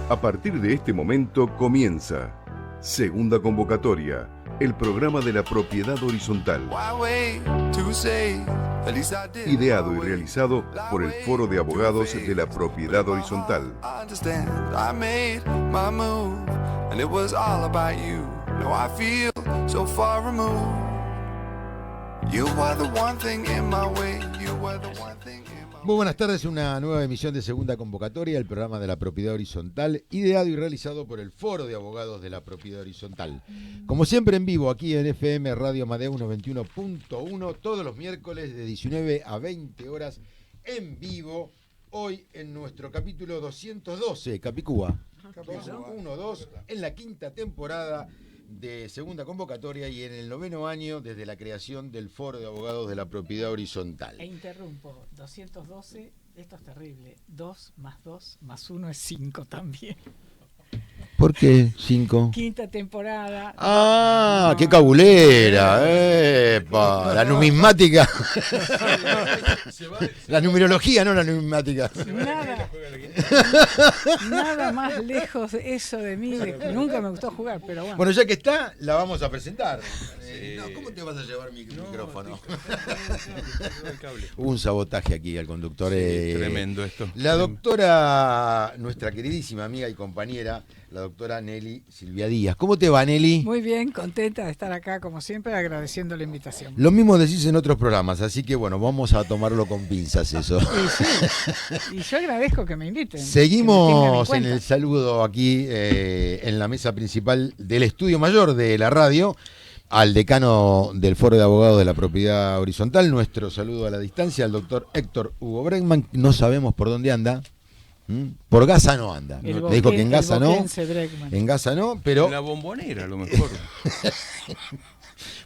A partir de este momento comienza Segunda Convocatoria, el programa de la propiedad horizontal. Ideado y realizado por el Foro de Abogados de la Propiedad Horizontal. Muy buenas tardes, una nueva emisión de Segunda Convocatoria, el programa de la Propiedad Horizontal, ideado y realizado por el Foro de Abogados de la Propiedad Horizontal. Como siempre en vivo, aquí en FM Radio Amadeus 91.1, todos los miércoles de 19 a 20 horas en vivo, hoy en nuestro capítulo 212, Capicúa. 212, en la quinta temporada de Segunda Convocatoria y en el 9º año desde la creación del Foro de Abogados de la Propiedad Horizontal. E interrumpo, 212, esto es terrible, 2 más 2 más 1 es 5 también. ¿Por qué 5? Quinta temporada. ¡Ah! ¡Qué cabulera! ¡Epa! La numismática. La numerología, no la numismática. Nada más lejos de eso de mí. Nunca me gustó jugar, pero bueno. Bueno, ya que está, la vamos a presentar. No, ¿cómo te vas a llevar mi micrófono? Hubo un sabotaje aquí al conductor. Tremendo esto. La doctora, nuestra queridísima amiga y compañera, la doctora Nelly Silvia Díaz. ¿Cómo te va, Nelly? Muy bien, contenta de estar acá, como siempre, agradeciendo la invitación. Lo mismo decís en otros programas, así que bueno, vamos a tomarlo con pinzas eso. Y yo agradezco que me inviten. Seguimos en el saludo aquí en la mesa principal del estudio mayor de la radio, al decano del Foro de Abogados de la Propiedad Horizontal. Nuestro saludo a la distancia al doctor Héctor Hugo Bregman. No sabemos por dónde anda. Por Gaza no anda. Me dijo que en Gaza no. En Gaza no, pero. En la Bombonera, a lo mejor.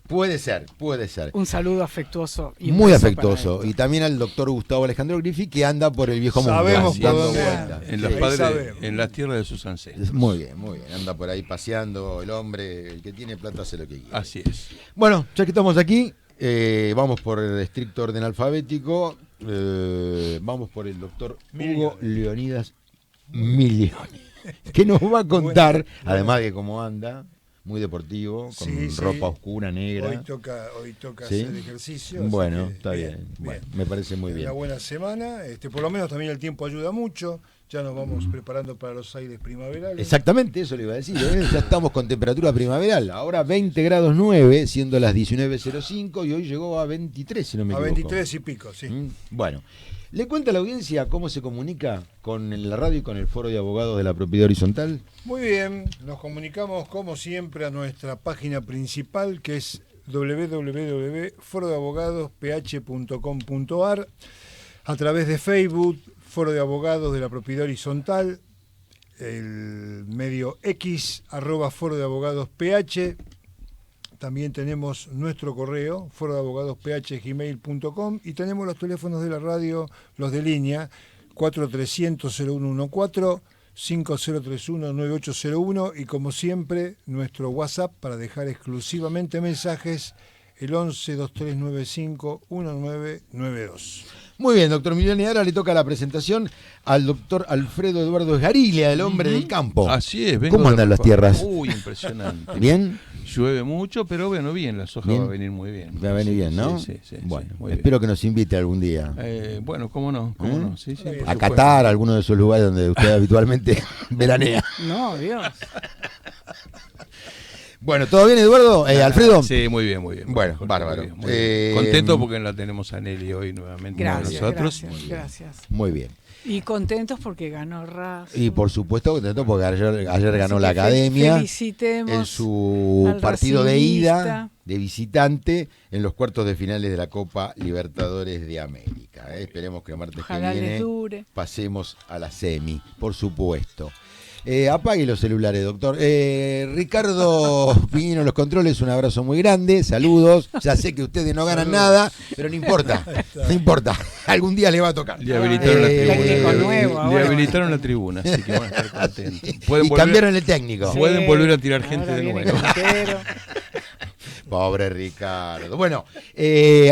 Puede ser. Un saludo afectuoso. Y muy afectuoso. Y también al doctor Gustavo Alejandro Griffi, que anda por el viejo mundo. Sabemos por dando dónde vueltas. En las tierras de sus ancestros. Muy bien. Anda por ahí paseando el hombre. El que tiene plata hace lo que quiere. Así es. Bueno, ya que estamos aquí, vamos por el estricto orden alfabético. Vamos por el doctor Hugo Leonidas Milioni, que nos va a contar, además de cómo anda, muy deportivo, con ropa oscura, negra. Hoy toca ¿Sí? hacer ejercicio. Bueno, está bien. Bueno, me parece muy bien. Una buena semana, por lo menos también el tiempo ayuda mucho. Ya nos vamos preparando para los aires primaverales. Exactamente, eso le iba a decir. Ya estamos con temperatura primaveral. Ahora 20 grados 9, siendo las 19:05, y hoy llegó a 23, si no me equivoco. A 23 y pico, sí. Bueno, ¿le cuenta a la audiencia cómo se comunica con la radio y con el Foro de Abogados de la Propiedad Horizontal? Muy bien, nos comunicamos como siempre a nuestra página principal, que es www.forodeabogadosph.com.ar, a través de Facebook, Foro de Abogados de la Propiedad Horizontal, el medio X, @forodeabogadosph. También tenemos nuestro correo, forodeabogadosph@gmail.com, y tenemos los teléfonos de la radio, los de línea, 4300-0114, 5031-9801, y como siempre, nuestro WhatsApp para dejar exclusivamente mensajes, el 11-2395-1992. Muy bien, doctor Milioni. Ahora le toca la presentación al doctor Alfredo Eduardo Esgariglia, el hombre del campo. Así es. ¿Cómo andan las tierras? Uy, impresionante. ¿Bien? Llueve mucho, pero bueno, bien, la soja ¿Bien? va a venir muy bien. Va a venir bien, ¿no? Sí. Bueno, muy espero bien. que nos invite algún día. Bueno, cómo no. Sí, por A supuesto. Qatar, alguno de esos lugares donde usted habitualmente veranea. No, Dios. Bueno, ¿todo bien, Eduardo? ¿Alfredo? Sí, muy bien. Bueno, Jorge, bárbaro. muy bien. Contento porque la tenemos a Nelly hoy nuevamente con nosotros. Gracias. Muy bien. Y contentos porque ganó Racing. Y por supuesto contento porque ayer ganó la Academia felicitemos en su al partido de ida, racingista, de visitante, en los cuartos de finales de la Copa Libertadores de América. Esperemos que el martes Ojalá que les viene dure. pasemos a la semi, por supuesto. Apague los celulares, doctor. Ricardo Piñino, los controles, un abrazo muy grande, saludos. Ya sé que ustedes no ganan nada, pero no importa, algún día le va a tocar. Le habilitaron la técnico nuevo tribuna. ahora. Le habilitaron la tribuna, así que van a estar contentos. Y cambiaron el técnico. Pueden volver a tirar gente de nuevo. Pobre Ricardo. Bueno,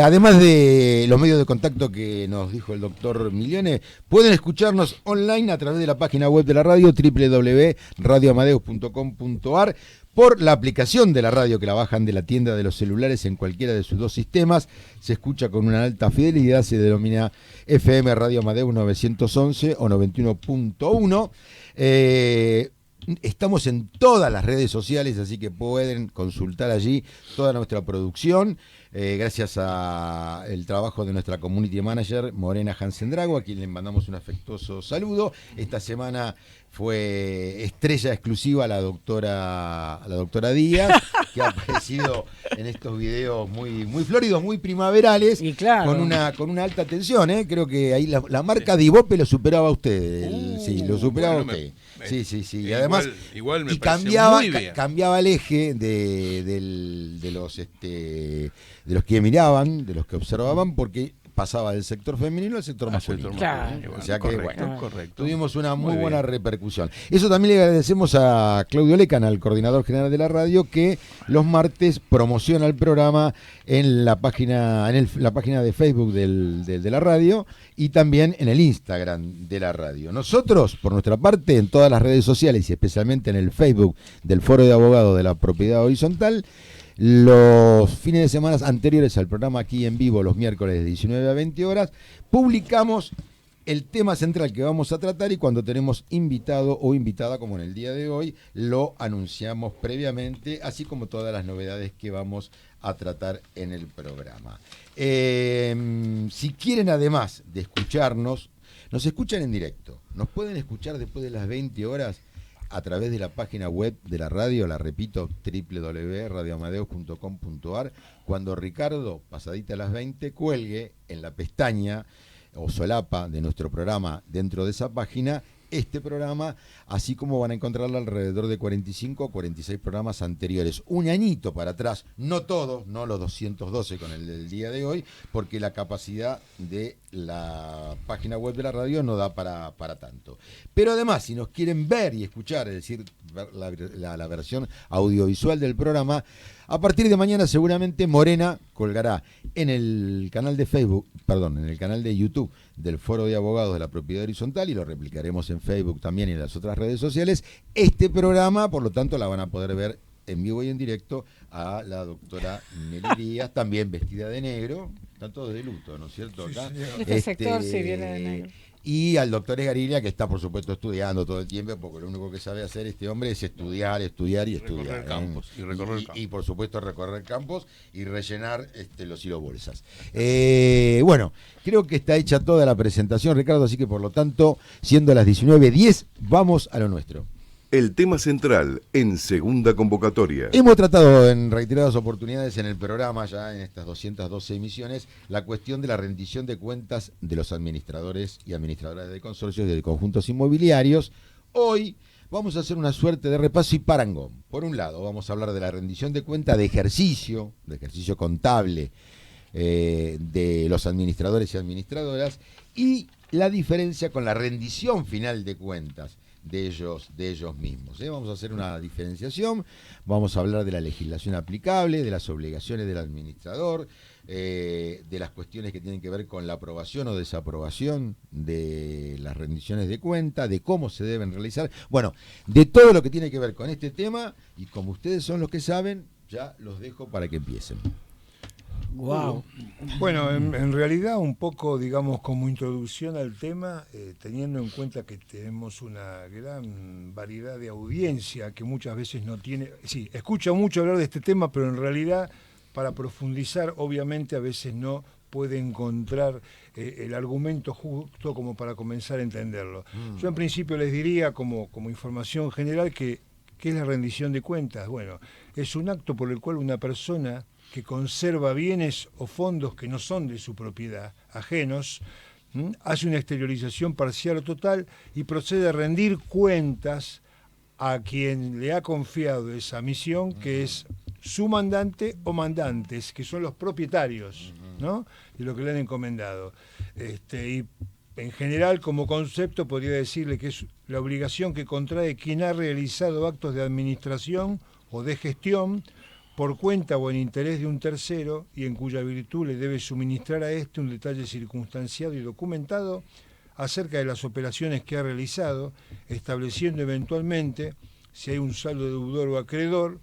además de los medios de contacto que nos dijo el doctor Milione, pueden escucharnos online a través de la página web de la radio, www.radioamadeus.com.ar, por la aplicación de la radio que la bajan de la tienda de los celulares en cualquiera de sus dos sistemas. Se escucha con una alta fidelidad, se denomina FM Radio Amadeus 911 o 91.1. Estamos en todas las redes sociales, así que pueden consultar allí toda nuestra producción, gracias al trabajo de nuestra community manager Morena Hansen-Drago, a quien le mandamos un afectuoso saludo. Esta semana fue estrella exclusiva la doctora Díaz, que ha aparecido en estos videos muy floridos, muy primaverales, y claro, con una alta tensión, ¿eh? Creo que ahí la marca de Ibope lo superaba a usted. Sí, lo superaba usted. Sí. Y además igual me cambiaba el eje de los que miraban, de los que observaban, porque pasaba del sector femenino al sector masculino. Claro. O sea que correcto. Tuvimos una muy buena repercusión. Eso también le agradecemos a Claudio Lecana, el coordinador general de la radio, que los martes promociona el programa en la página de Facebook de la radio y también en el Instagram de la radio. Nosotros, por nuestra parte, en todas las redes sociales y especialmente en el Facebook del Foro de Abogados de la Propiedad Horizontal, los fines de semana anteriores al programa aquí en vivo, los miércoles de 19 a 20 horas, publicamos el tema central que vamos a tratar y cuando tenemos invitado o invitada, como en el día de hoy, lo anunciamos previamente, así como todas las novedades que vamos a tratar en el programa. Si quieren, además de escucharnos, nos escuchan en directo. Nos pueden escuchar después de las 20 horas a través de la página web de la radio, la repito, www.radioamadeus.com.ar, cuando Ricardo, pasadita a las 20, cuelgue en la pestaña o solapa de nuestro programa dentro de esa página este programa, así como van a encontrarlo alrededor de 45 o 46 programas anteriores. Un añito para atrás, no todos, no los 212 con el del día de hoy, porque la capacidad de la página web de la radio no da para tanto. Pero además, si nos quieren ver y escuchar, es decir, ver la versión audiovisual del programa, a partir de mañana seguramente Morena colgará en el canal de Facebook, en el canal de YouTube del Foro de Abogados de la Propiedad Horizontal, y lo replicaremos en Facebook también y en las otras redes sociales, este programa, por lo tanto la van a poder ver en vivo y en directo a la doctora Nelly Díaz, también vestida de negro, están todos de luto, ¿no es cierto? Acá. Este sector sí viene de negro. Y al doctor Esgarilla, que está por supuesto estudiando todo el tiempo, porque lo único que sabe hacer este hombre es estudiar y estudiar. Recorrer campos, y por supuesto recorrer campos y rellenar los hilobolsas. Bueno, creo que está hecha toda la presentación, Ricardo, así que por lo tanto, siendo las 19:10, vamos a lo nuestro. El tema central en segunda convocatoria. Hemos tratado en reiteradas oportunidades en el programa, ya en estas 212 emisiones, la cuestión de la rendición de cuentas de los administradores y administradoras de consorcios y de conjuntos inmobiliarios. Hoy vamos a hacer una suerte de repaso y parangón. Por un lado, vamos a hablar de la rendición de cuenta de ejercicio contable de los administradores y administradoras, y la diferencia con la rendición final de cuentas de ellos mismos. Vamos a hacer una diferenciación, vamos a hablar de la legislación aplicable, de las obligaciones del administrador, de las cuestiones que tienen que ver con la aprobación o desaprobación de las rendiciones de cuenta, de cómo se deben realizar, bueno, de todo lo que tiene que ver con este tema, y como ustedes son los que saben, ya los dejo para que empiecen. Wow. Bueno, en realidad un poco, digamos, como introducción al tema, teniendo en cuenta que tenemos una gran variedad de audiencia que muchas veces no tiene, sí, escucha mucho hablar de este tema, pero en realidad para profundizar obviamente a veces no puede encontrar el argumento justo como para comenzar a entenderlo. Yo en principio les diría como información general que ¿qué es la rendición de cuentas? Bueno, es un acto por el cual una persona que conserva bienes o fondos que no son de su propiedad, ajenos, hace una exteriorización parcial o total y procede a rendir cuentas a quien le ha confiado esa misión, que es su mandante o mandantes, que son los propietarios, ¿no?, de lo que le han encomendado. Y en general, como concepto, podría decirle que es la obligación que contrae quien ha realizado actos de administración o de gestión por cuenta o en interés de un tercero y en cuya virtud le debe suministrar a éste un detalle circunstanciado y documentado acerca de las operaciones que ha realizado, estableciendo eventualmente, si hay un saldo deudor o acreedor,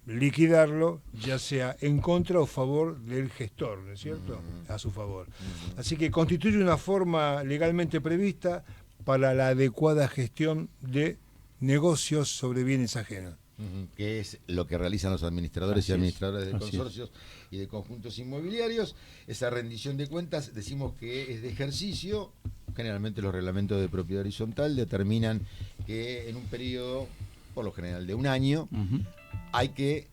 liquidarlo, ya sea en contra o favor del gestor, ¿no es cierto? A su favor. Así que constituye una forma legalmente prevista para la adecuada gestión de negocios sobre bienes ajenos. Que es lo que realizan los administradores y administradoras de Así consorcios y de conjuntos inmobiliarios. Esa rendición de cuentas decimos que es de ejercicio. Generalmente los reglamentos de propiedad horizontal determinan que en un periodo, por lo general de un año,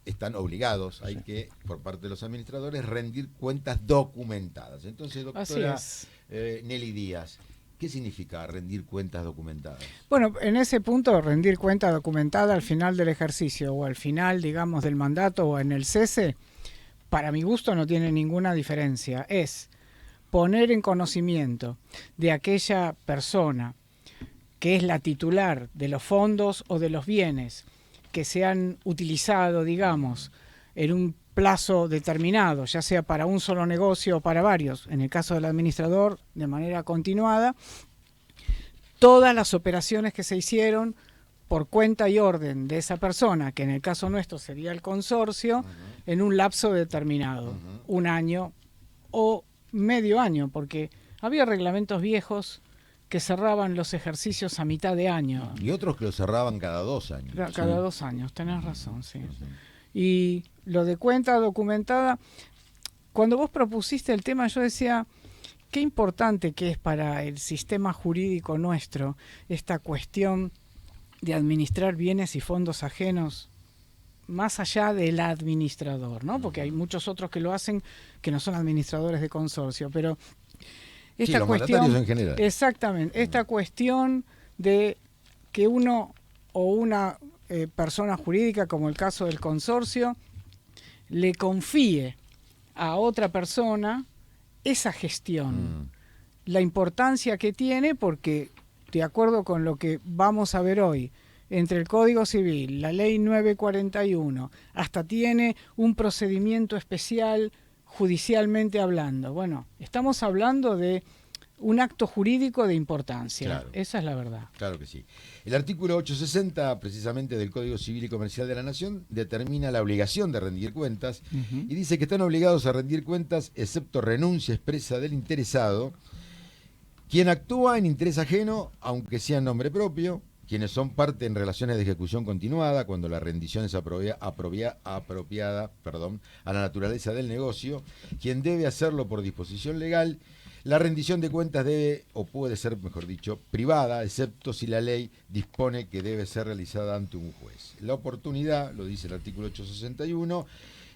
están obligados, hay que, por parte de los administradores, rendir cuentas documentadas. Entonces, doctora Nelly Díaz, ¿qué significa rendir cuentas documentadas? Bueno, en ese punto, rendir cuenta documentada al final del ejercicio o al final, digamos, del mandato o en el cese, para mi gusto no tiene ninguna diferencia. Es poner en conocimiento de aquella persona que es la titular de los fondos o de los bienes que se han utilizado, digamos, en un plazo determinado, ya sea para un solo negocio o para varios, en el caso del administrador, de manera continuada, todas las operaciones que se hicieron por cuenta y orden de esa persona, que en el caso nuestro sería el consorcio, en un lapso determinado, un año o medio año, porque había reglamentos viejos que cerraban los ejercicios a mitad de año. Y otros que lo cerraban cada 2 años. Cada 2 años, tenés razón, sí. Y lo de cuenta documentada, cuando vos propusiste el tema, yo decía, qué importante que es para el sistema jurídico nuestro esta cuestión de administrar bienes y fondos ajenos más allá del administrador, ¿no? Porque hay muchos otros que lo hacen que no son administradores de consorcio, pero esta los cuestión, mandatarios en general. exactamente, esta cuestión de que uno o una persona jurídica, como el caso del consorcio, le confíe a otra persona esa gestión, la importancia que tiene, porque de acuerdo con lo que vamos a ver hoy, entre el Código Civil, la Ley 941, hasta tiene un procedimiento especial judicialmente hablando. Bueno, estamos hablando de un acto jurídico de importancia. Claro. Esa es la verdad. Claro que sí. El artículo 860, precisamente del Código Civil y Comercial de la Nación, determina la obligación de rendir cuentas y dice que están obligados a rendir cuentas, excepto renuncia expresa del interesado, quien actúa en interés ajeno, aunque sea en nombre propio, quienes son parte en relaciones de ejecución continuada, cuando la rendición es apropiada a la naturaleza del negocio, quien debe hacerlo por disposición legal. La rendición de cuentas debe, o puede ser, mejor dicho, privada, excepto si la ley dispone que debe ser realizada ante un juez. La oportunidad, lo dice el artículo 861,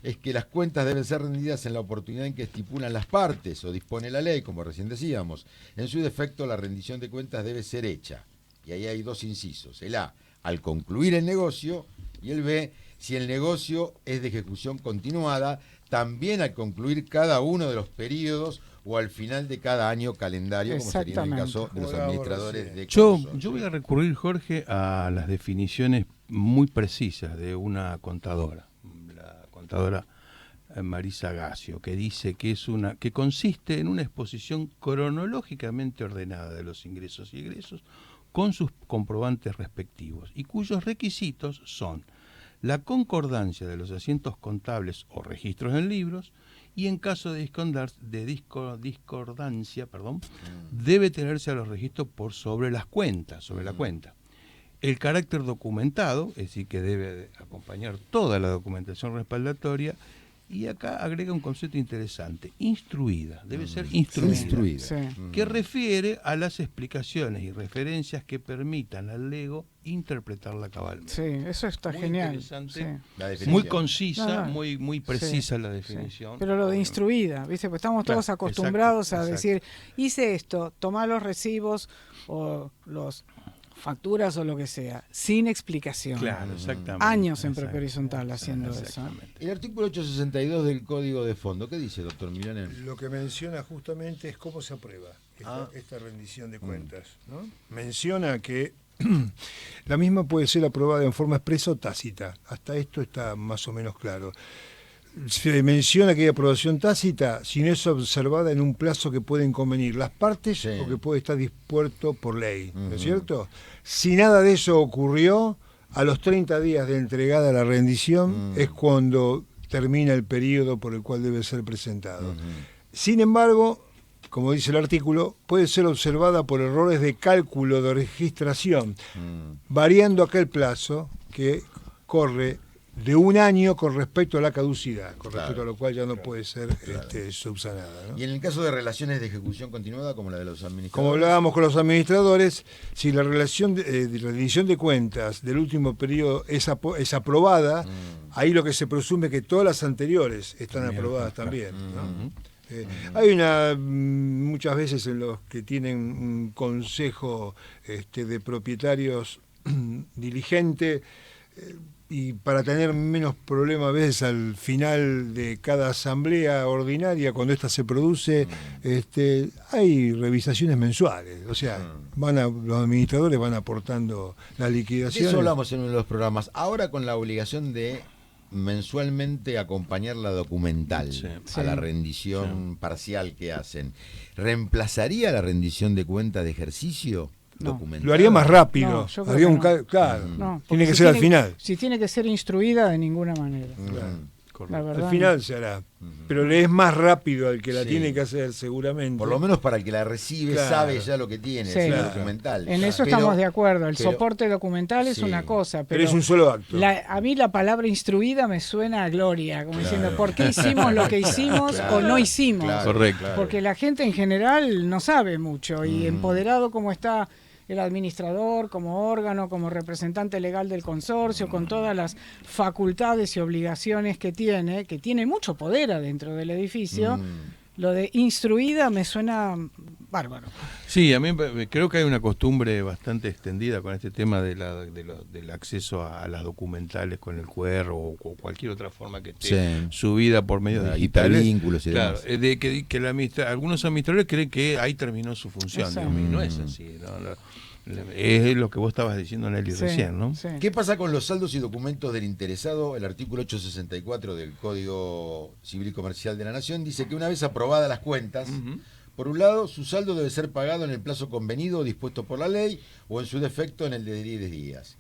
es que las cuentas deben ser rendidas en la oportunidad en que estipulan las partes o dispone la ley, como recién decíamos. En su defecto, la rendición de cuentas debe ser hecha. Y ahí hay 2 incisos. El A, al concluir el negocio, y el B, si el negocio es de ejecución continuada, también al concluir cada uno de los periodos o al final de cada año calendario, como sería en el caso de los administradores de consorcio. Yo voy a recurrir, Jorge, a las definiciones muy precisas de una contadora, la contadora Marisa Gacio, que dice que consiste en una exposición cronológicamente ordenada de los ingresos y egresos con sus comprobantes respectivos y cuyos requisitos son la concordancia de los asientos contables o registros en libros, y en caso de discordancia, debe tenerse a los registros por sobre la cuenta. El carácter documentado, es decir, que debe acompañar toda la documentación respaldatoria, y acá agrega un concepto interesante, instruida, debe ser instruida. Sí. Que refiere a las explicaciones y referencias que permitan al lego interpretarla cabalmente. Sí, eso está Muy genial. interesante, Sí. muy concisa, No. muy precisa Sí, la definición. sí. Pero lo de instruida, ¿viste? Pues estamos todos Claro, acostumbrados exacto. a decir, hice esto, tomá los recibos o los facturas o lo que sea, sin explicación. Claro, exactamente. Años en Exacto. propio horizontal haciendo eso. Exactamente. El artículo 862 del Código de Fondo, ¿qué dice, doctor Milaner? Lo que menciona justamente es cómo se aprueba esta rendición de cuentas, ¿no? Menciona que La misma puede ser aprobada en forma expresa o tácita. Hasta esto está más o menos claro. Se menciona que hay aprobación tácita si no es observada en un plazo que pueden convenir las partes Sí. o que puede estar dispuesto por ley, ¿no es cierto? Si nada de eso ocurrió, a los 30 días de entregada la rendición es cuando termina el periodo por el cual debe ser presentado. Sin embargo, como dice el artículo, puede ser observada por errores de cálculo de registración, variando aquel plazo que corre de un año con respecto a la caducidad, con respecto a lo cual ya no puede ser subsanada, ¿no? Y en el caso de relaciones de ejecución continuada, como la de los administradores. Como hablábamos con los administradores, si la relación de rendición de cuentas del último periodo es aprobada, ahí lo que se presume es que todas las anteriores están aprobadas también, ¿no? Hay muchas veces en los que tienen un consejo de propietarios diligente, y para tener menos problemas a veces al final de cada asamblea ordinaria, cuando ésta se produce, hay revisaciones mensuales. O sea, los administradores van aportando las De liquidaciones. eso hablamos en uno de los programas. Ahora con la obligación de mensualmente acompañar la documental a la rendición parcial que hacen. ¿Reemplazaría la rendición de cuenta de ejercicio? No. Lo haría más rápido. No, yo creo Haría que un no. claro. No, Tiene porque que ser al final. Si tiene que ser instruida, de ninguna manera. La verdad, Al final se hará. Pero le es más rápido al que la Sí. tiene que hacer seguramente. Por lo menos para el que la recibe Claro. sabe ya lo que tiene, Sí. es Claro. documental. En eso Pero- estamos de acuerdo. El pero- soporte documental es Sí. una cosa, Pero es un solo acto. a mí la palabra instruida me suena a gloria, como diciendo, ¿por qué hicimos lo que hicimos Claro. o no hicimos? Claro, Correcto. claro. Porque la gente en general no sabe mucho y empoderado como está el administrador, como órgano, como representante legal del consorcio, con todas las facultades y obligaciones que tiene mucho poder adentro del edificio, lo de instruida me suena bárbaro. Sí, a mí creo que hay una costumbre bastante extendida con este tema del acceso a las documentales con el QR o cualquier otra forma que esté Sí. subida por medios Ah, digitales. hipervínculos y Claro, demás. de que algunos administradores creen que ahí terminó su función, Exacto. digamos, y no es así. Es lo que vos estabas diciendo, Nelly, Sí, recién, ¿no? sí. ¿Qué pasa con los saldos y documentos del interesado? El artículo 864 del Código Civil y Comercial de la Nación dice que una vez aprobadas las cuentas, por un lado, su saldo debe ser pagado en el plazo convenido o dispuesto por la ley, o en su defecto en el de 10 días.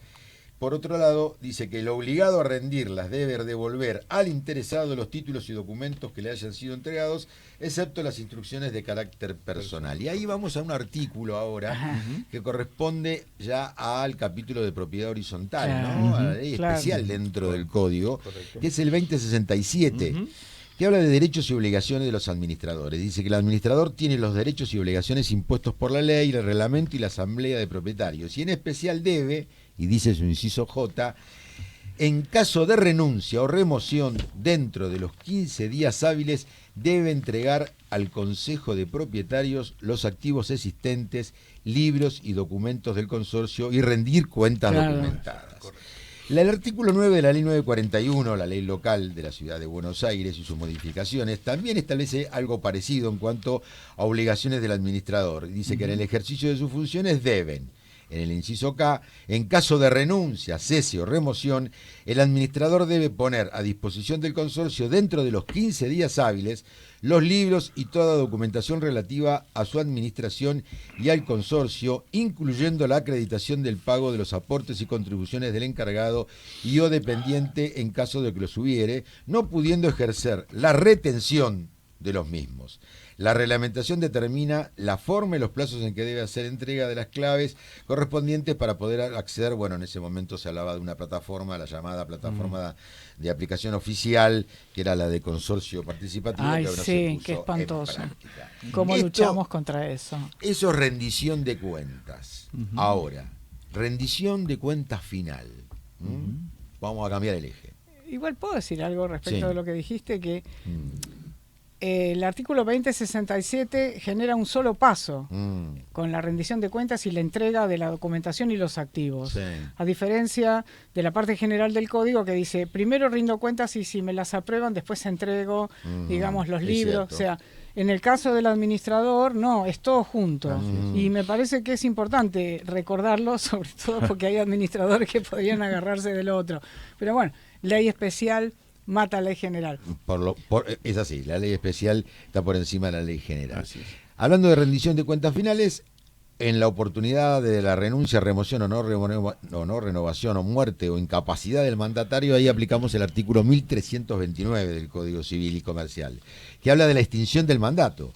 Por otro lado, dice que el obligado a rendirlas debe devolver al interesado los títulos y documentos que le hayan sido entregados, excepto las instrucciones de carácter personal. Y ahí vamos a un artículo ahora que corresponde ya al capítulo de propiedad horizontal, Claro. ¿no? A la ley Claro. especial dentro del código, que es el 2067. Que habla de derechos y obligaciones de los administradores. Dice que el administrador tiene los derechos y obligaciones impuestos por la ley, el reglamento y la asamblea de propietarios. Y en especial debe, y dice su inciso J, en caso de renuncia o remoción dentro de los 15 días hábiles, debe entregar al Consejo de Propietarios los activos existentes, libros y documentos del consorcio y rendir cuentas Claro. documentadas. El artículo 9 de la ley 941, la ley local de la ciudad de Buenos Aires y sus modificaciones, también establece algo parecido en cuanto a obligaciones del administrador. Dice que en el ejercicio de sus funciones deben, en el inciso K, en caso de renuncia, cese o remoción, el administrador debe poner a disposición del consorcio dentro de los 15 días hábiles los libros y toda documentación relativa a su administración y al consorcio, incluyendo la acreditación del pago de los aportes y contribuciones del encargado y o dependiente en caso de que los hubiere, no pudiendo ejercer la retención de los mismos. La reglamentación determina la forma y los plazos en que debe hacer entrega de las claves correspondientes para poder acceder. Bueno, en ese momento se hablaba de una plataforma, la llamada plataforma de aplicación oficial, que era la de consorcio participativo. Ay, que ahora se sí, puso qué en espantoso. práctica. ¿Cómo Esto- luchamos contra eso? Eso es rendición de cuentas. Ahora, rendición de cuentas final. Vamos a cambiar el eje. Igual puedo decir algo respecto Sí. de lo que dijiste, que el artículo 2067 genera un solo paso con la rendición de cuentas y la entrega de la documentación y los activos. Sí. A diferencia de la parte general del código que dice, primero rindo cuentas y si me las aprueban, después entrego, digamos, los Es libros. cierto. O sea, en el caso del administrador, no, es todo junto. Y me parece que es importante recordarlo, sobre todo porque hay administradores que podrían agarrarse del otro. Pero bueno, ley especial mata ley general. Es así, la ley especial está por encima de la ley general. Así es. Hablando de rendición de cuentas finales, en la oportunidad de la renuncia, remoción o no renovación o muerte o incapacidad del mandatario, ahí aplicamos el artículo 1329 del Código Civil y Comercial, que habla de la extinción del mandato.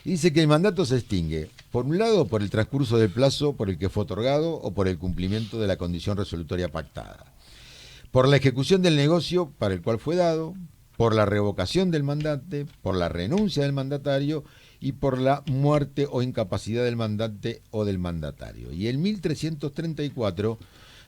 Y dice que el mandato se extingue, por un lado, por el transcurso del plazo por el que fue otorgado o por el cumplimiento de la condición resolutoria pactada, por la ejecución del negocio para el cual fue dado, por la revocación del mandante, por la renuncia del mandatario y por la muerte o incapacidad del mandante o del mandatario. Y el 1334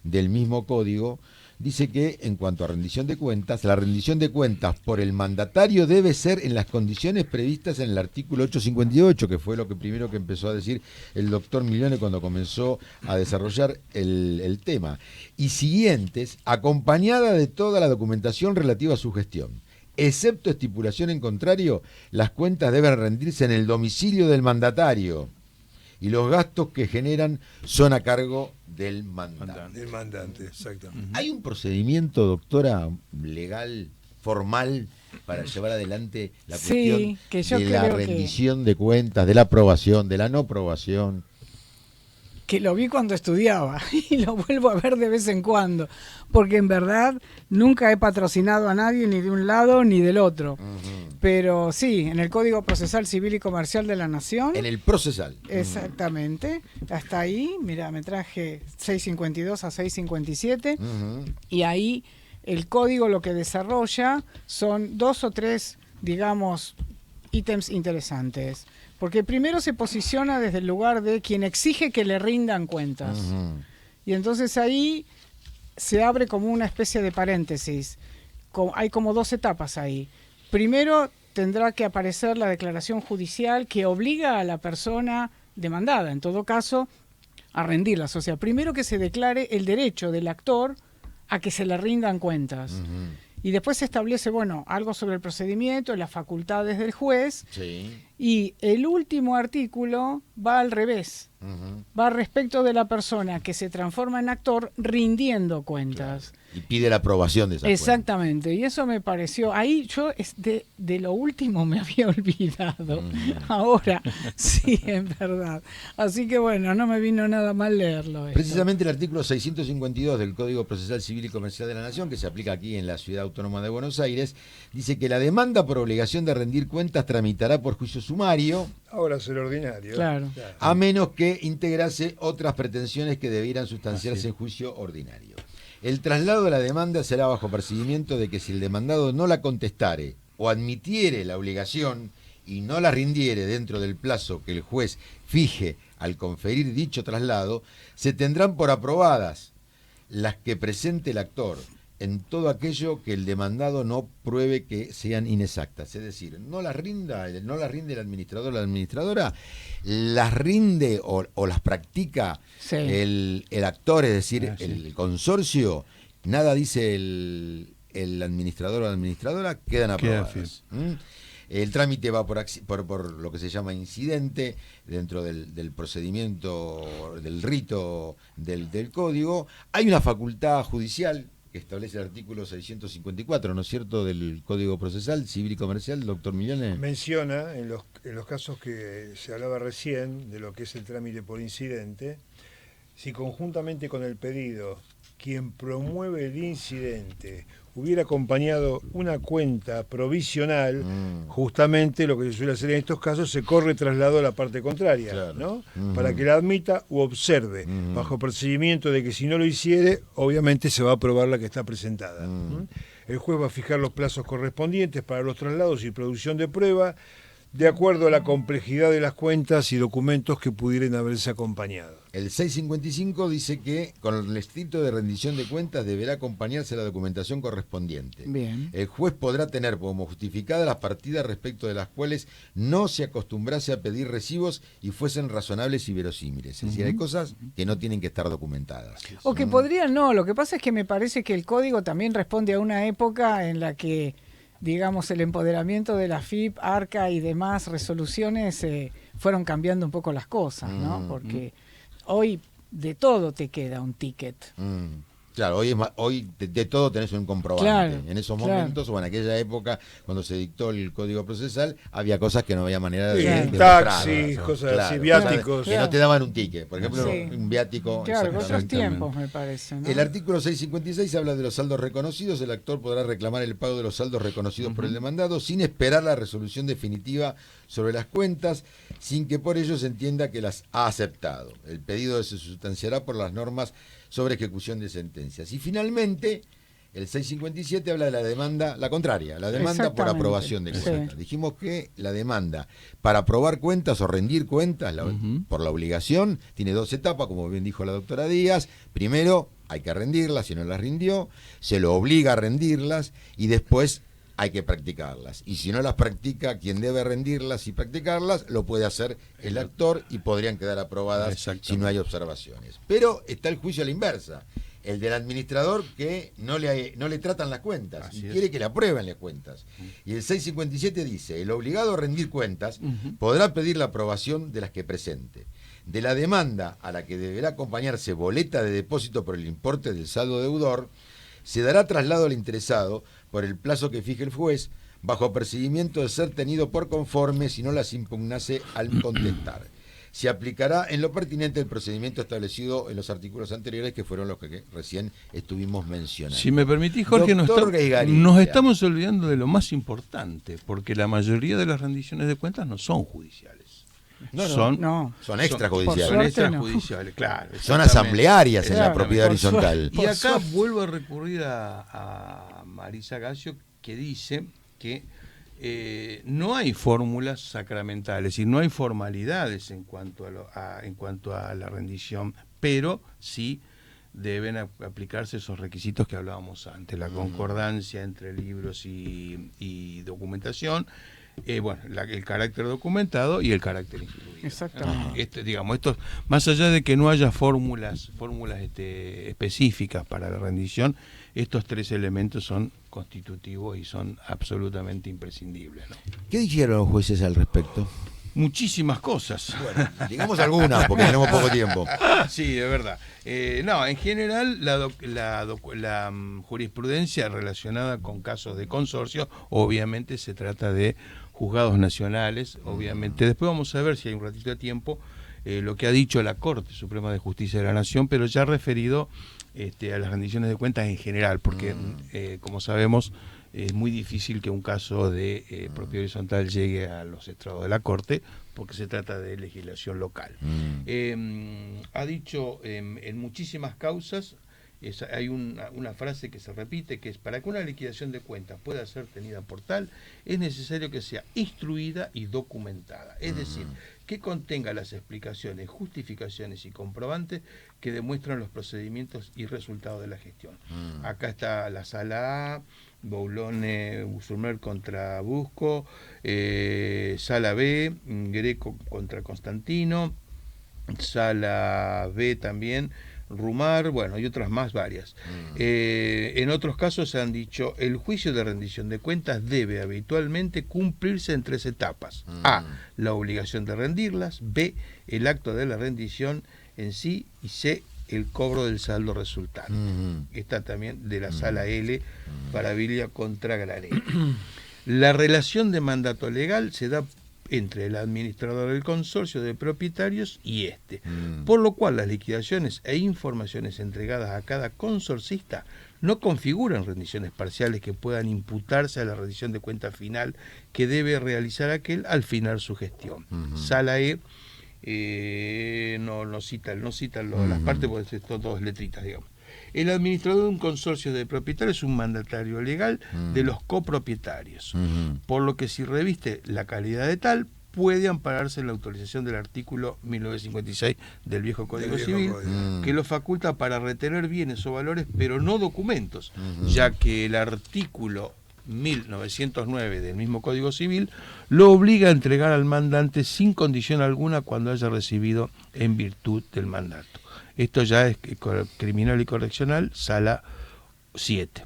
del mismo código dice que en cuanto a rendición de cuentas, la rendición de cuentas por el mandatario debe ser en las condiciones previstas en el artículo 858, que fue lo que primero que empezó a decir el doctor Milione cuando comenzó a desarrollar el tema, y siguientes, acompañada de toda la documentación relativa a su gestión. Excepto estipulación en contrario, las cuentas deben rendirse en el domicilio del mandatario y los gastos que generan son a cargo del mandante. Del mandante, exactamente. ¿Hay un procedimiento, doctora, legal, formal, para llevar adelante la Sí, cuestión que yo de la creo que- rendición de cuentas, de la aprobación, de la no aprobación? Que lo vi cuando estudiaba y lo vuelvo a ver de vez en cuando, porque en verdad nunca he patrocinado a nadie ni de un lado ni del otro. Pero sí, en el Código Procesal Civil y Comercial de la Nación, En el procesal. exactamente, hasta ahí, mira, me traje 652 a 657 Ujú. y ahí el código lo que desarrolla son 2 o 3, digamos, ítems interesantes. Porque primero se posiciona desde el lugar de quien exige que le rindan cuentas. Ujú. Y entonces ahí se abre como una especie de paréntesis. Hay como 2 etapas ahí. Primero tendrá que aparecer la declaración judicial que obliga a la persona demandada, en todo caso, a rendirlas. O sea, primero que se declare el derecho del actor a que se le rindan cuentas. Y después se establece, bueno, algo sobre el procedimiento, las facultades del juez. Sí. Y el último artículo va al revés. Ujú. Va respecto de la persona que se transforma en actor rindiendo cuentas. Y pide la aprobación de esa Exactamente, y eso me pareció, ahí yo de lo último me había olvidado, ahora sí, en verdad. Así que bueno, no me vino nada mal leerlo. esto. Precisamente el artículo 652 del Código Procesal Civil y Comercial de la Nación, que se aplica aquí en la Ciudad Autónoma de Buenos Aires, dice que la demanda por obligación de rendir cuentas tramitará por juicio sumario, Ahora es el ordinario. Claro. a menos que integrase otras pretensiones que debieran sustanciarse en juicio ordinario. El traslado de la demanda será bajo percibimiento de que si el demandado no la contestare o admitiere la obligación y no la rindiere dentro del plazo que el juez fije al conferir dicho traslado, se tendrán por aprobadas las que presente el actor en todo aquello que el demandado no pruebe que sean inexactas. Es decir, no las rinde el administrador o la administradora, las rinde o las practica Sí. el actor, es decir, Sí. el consorcio, nada dice el administrador o la administradora, quedan Queda aprobadas. El trámite va por lo que se llama incidente dentro del procedimiento, del rito del código. Hay una facultad judicial que establece el artículo 654, ¿no es cierto?, del Código Procesal Civil y Comercial, doctor Milione. Menciona, en los casos que se hablaba recién, de lo que es el trámite por incidente, si conjuntamente con el pedido, quien promueve el incidente hubiera acompañado una cuenta provisional, justamente lo que se suele hacer en estos casos, se corre traslado a la parte contraria, Claro. ¿no? Para que la admita u observe, bajo procedimiento de que si no lo hiciere, obviamente se va a aprobar la que está presentada. El juez va a fijar los plazos correspondientes para los traslados y producción de prueba, de acuerdo a la complejidad de las cuentas y documentos que pudieran haberse acompañado. El 655 dice que con el escrito de rendición de cuentas deberá acompañarse la documentación correspondiente. Bien. El juez podrá tener como justificadas las partidas respecto de las cuales no se acostumbrase a pedir recibos y fuesen razonables y verosímiles. Es decir, hay cosas que no tienen que estar documentadas. O que podrían no, lo que pasa es que me parece que el código también responde a una época en la que, digamos, el empoderamiento de la FIP, ARCA y demás resoluciones fueron cambiando un poco las cosas, ¿no? Porque hoy de todo te queda un ticket. Claro, hoy de todo tenés un comprobante. Claro, en esos momentos, o en aquella época, cuando se dictó el Código Procesal, había cosas que no había manera de taxis, cosas así, viáticos. Que no te daban un ticket. Por ejemplo, un viático. Claro, otros tiempos, me parece, ¿no? El artículo 656 habla de los saldos reconocidos. El actor podrá reclamar el pago de los saldos reconocidos por el demandado sin esperar la resolución definitiva sobre las cuentas, sin que por ello se entienda que las ha aceptado. El pedido se sustanciará por las normas sobre ejecución de sentencias. Y finalmente, el 657 habla de la demanda, la contraria, la demanda por aprobación de cuentas. Sí. Dijimos que la demanda para aprobar cuentas o rendir cuentas por la obligación tiene dos etapas, como bien dijo la doctora Díaz. Primero, hay que rendirlas, si no las rindió, se lo obliga a rendirlas y después hay que practicarlas. Y si no las practica, quien debe rendirlas y practicarlas, lo puede hacer el actor y podrían quedar aprobadas si no hay observaciones. Pero está el juicio a la inversa, el del administrador que no le tratan las cuentas y quiere que le aprueben las cuentas. Y el 657 dice, el obligado a rendir cuentas podrá pedir la aprobación de las que presente. De la demanda a la que deberá acompañarse boleta de depósito por el importe del saldo deudor, se dará traslado al interesado por el plazo que fije el juez, bajo apercibimiento de ser tenido por conforme si no las impugnase al contestar. Se aplicará en lo pertinente el procedimiento establecido en los artículos anteriores, que fueron los que recién estuvimos mencionando. Si me permitís, Jorge, nos estamos olvidando de lo más importante, porque la mayoría de las rendiciones de cuentas no son judiciales. Son extrajudiciales. Son extrajudiciales, claro. Son asamblearias en la propiedad horizontal. Y acá vuelvo a recurrir a Marisa Gacio, que dice que no hay fórmulas sacramentales y no hay formalidades en cuanto a la rendición, pero sí deben aplicarse esos requisitos que hablábamos antes, la concordancia entre libros y documentación. El carácter documentado y el carácter incluido. Exactamente. Esto, más allá de que no haya fórmulas específicas para la rendición, estos tres elementos son constitutivos y son absolutamente imprescindibles, ¿no? ¿Qué dijeron los jueces al respecto? Muchísimas cosas. Bueno, digamos algunas, porque tenemos poco tiempo. Sí, de verdad. En general, la jurisprudencia relacionada con casos de consorcio, obviamente se trata de juzgados nacionales, obviamente. Después vamos a ver, si hay un ratito de tiempo, lo que ha dicho la Corte Suprema de Justicia de la Nación, pero ya referido a las rendiciones de cuentas en general, porque, como sabemos, es muy difícil que un caso de propiedad horizontal llegue a los estrados de la Corte, porque se trata de legislación local. Ha dicho en muchísimas causas, hay una frase que se repite, que es: para que una liquidación de cuentas pueda ser tenida por tal, es necesario que sea instruida y documentada. Es decir, que contenga las explicaciones, justificaciones y comprobantes que demuestran los procedimientos y resultados de la gestión. Acá está la Sala A, Boulone Usurmer contra Busco, Sala B, Greco contra Constantino, Sala B también, Rumar, y otras más varias. En otros casos se han dicho: el juicio de rendición de cuentas debe habitualmente cumplirse en 3 etapas. A, la obligación de rendirlas; B, el acto de la rendición en sí; y C, el cobro del saldo resultante. Está también de la Sala L, Parabilia contra Granero. La relación de mandato legal se da entre el administrador del consorcio de propietarios y por lo cual las liquidaciones e informaciones entregadas a cada consorcista no configuran rendiciones parciales que puedan imputarse a la rendición de cuenta final que debe realizar aquel al final su gestión. Sala E no citan las partes, porque son todas letritas, digamos. El administrador de un consorcio de propietarios es un mandatario legal de los copropietarios, por lo que si reviste la calidad de tal, puede ampararse en la autorización del artículo 1956 del viejo Código Civil, que lo faculta para retener bienes o valores, pero no documentos, ya que el artículo 1909 del mismo Código Civil lo obliga a entregar al mandante sin condición alguna cuando haya recibido en virtud del mandato. Esto ya es criminal y correccional, sala 7.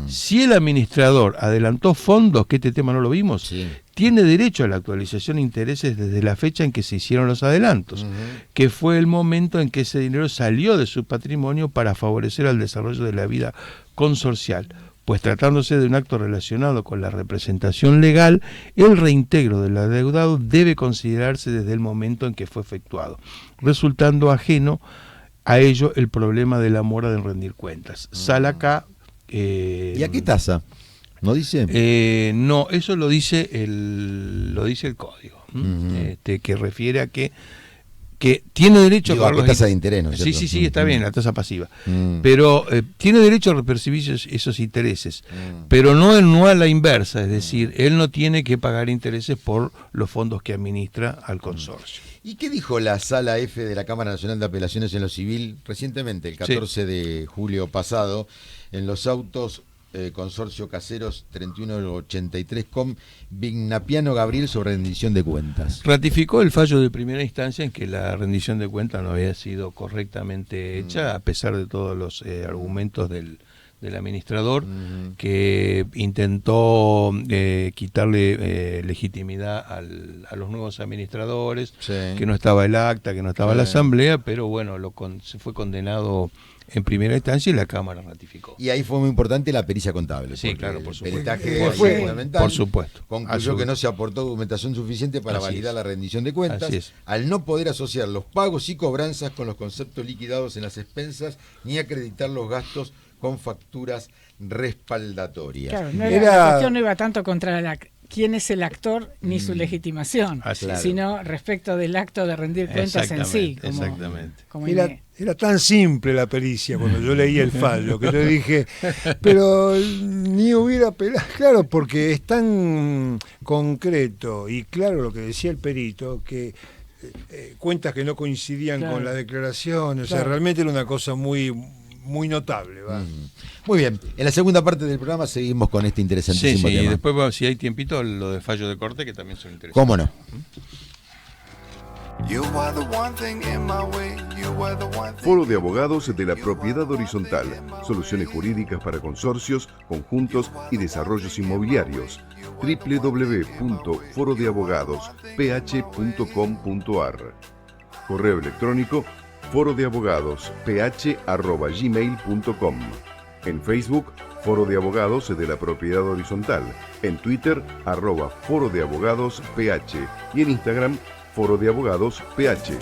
Si el administrador adelantó fondos, que este tema no lo vimos, tiene derecho a la actualización de intereses desde la fecha en que se hicieron los adelantos, que fue el momento en que ese dinero salió de su patrimonio para favorecer el desarrollo de la vida consorcial. Pues tratándose de un acto relacionado con la representación legal, el reintegro del adeudado debe considerarse desde el momento en que fue efectuado, resultando ajeno a ello el problema de la mora de rendir cuentas. Sala K. ¿Y a qué tasa? ¿No dice? No, eso lo dice el código, que refiere a que tiene derecho a pagar la tasa de interés, ¿no es cierto? Sí, está bien, la tasa pasiva. Pero tiene derecho a percibir esos intereses, pero no a la inversa, es decir, él no tiene que pagar intereses por los fondos que administra al consorcio. ¿Y qué dijo la Sala F de la Cámara Nacional de Apelaciones en lo Civil recientemente, el 14 de julio pasado, en los autos Consorcio Caseros 3183 com Vignapiano Gabriel sobre rendición de cuentas? Ratificó el fallo de primera instancia en que la rendición de cuentas no había sido correctamente hecha, a pesar de todos los argumentos del administrador, que intentó quitarle legitimidad a los nuevos administradores, que no estaba el acta, que no estaba la asamblea, pero bueno, se fue condenado en primera instancia y la Cámara ratificó. Y ahí fue muy importante la pericia contable. Sí, claro, por supuesto. El peritaje fue fundamental. Por supuesto. Concluyó que no se aportó documentación suficiente para validar la rendición de cuentas, al no poder asociar los pagos y cobranzas con los conceptos liquidados en las expensas, ni acreditar los gastos con facturas respaldatorias. Claro, la cuestión no iba tanto contra quién es el actor ni su legitimación, sino respecto del acto de rendir cuentas en sí. Era tan simple la pericia cuando yo leí el fallo que yo dije, pero ni hubiera pelado. Claro, porque es tan concreto y claro lo que decía el perito, que cuentas que no coincidían con la declaración, o sea, realmente era una cosa muy notable. Muy bien, en la segunda parte del programa seguimos con este interesantísimo tema. Y después, si hay tiempito, lo de fallo de corte, que también son interesantes. ¿Cómo no? Foro de Abogados de la Propiedad Horizontal. Soluciones jurídicas para consorcios, conjuntos y desarrollos inmobiliarios. www.forodeabogadosph.com.ar. Correo electrónico forodeabogadosph@gmail.com. En Facebook, Foro de Abogados de la Propiedad Horizontal. En Twitter, @forodeabogadosph. Y en Instagram, Foro de Abogados PH.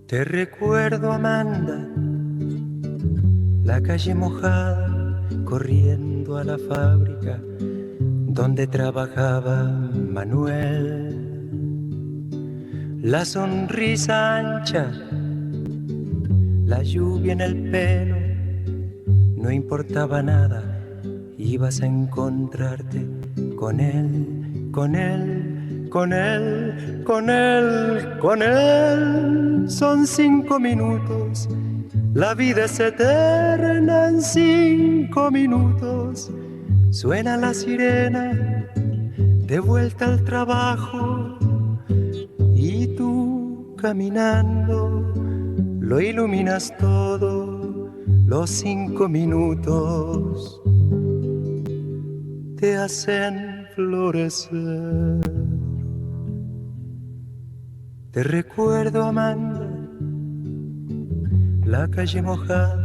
Te recuerdo, Amanda, la calle mojada, corriendo a la fábrica donde trabajaba Manuel. La sonrisa ancha, la lluvia en el pelo, no importaba nada, ibas a encontrarte con él, con él, con él, con él, con él. Son 5 minutos. La vida es eterna en 5 minutos. Suena la sirena de vuelta al trabajo y tú caminando lo iluminas todo. Los 5 minutos te hacen florecer. Te recuerdo, Amanda, la calle mojada,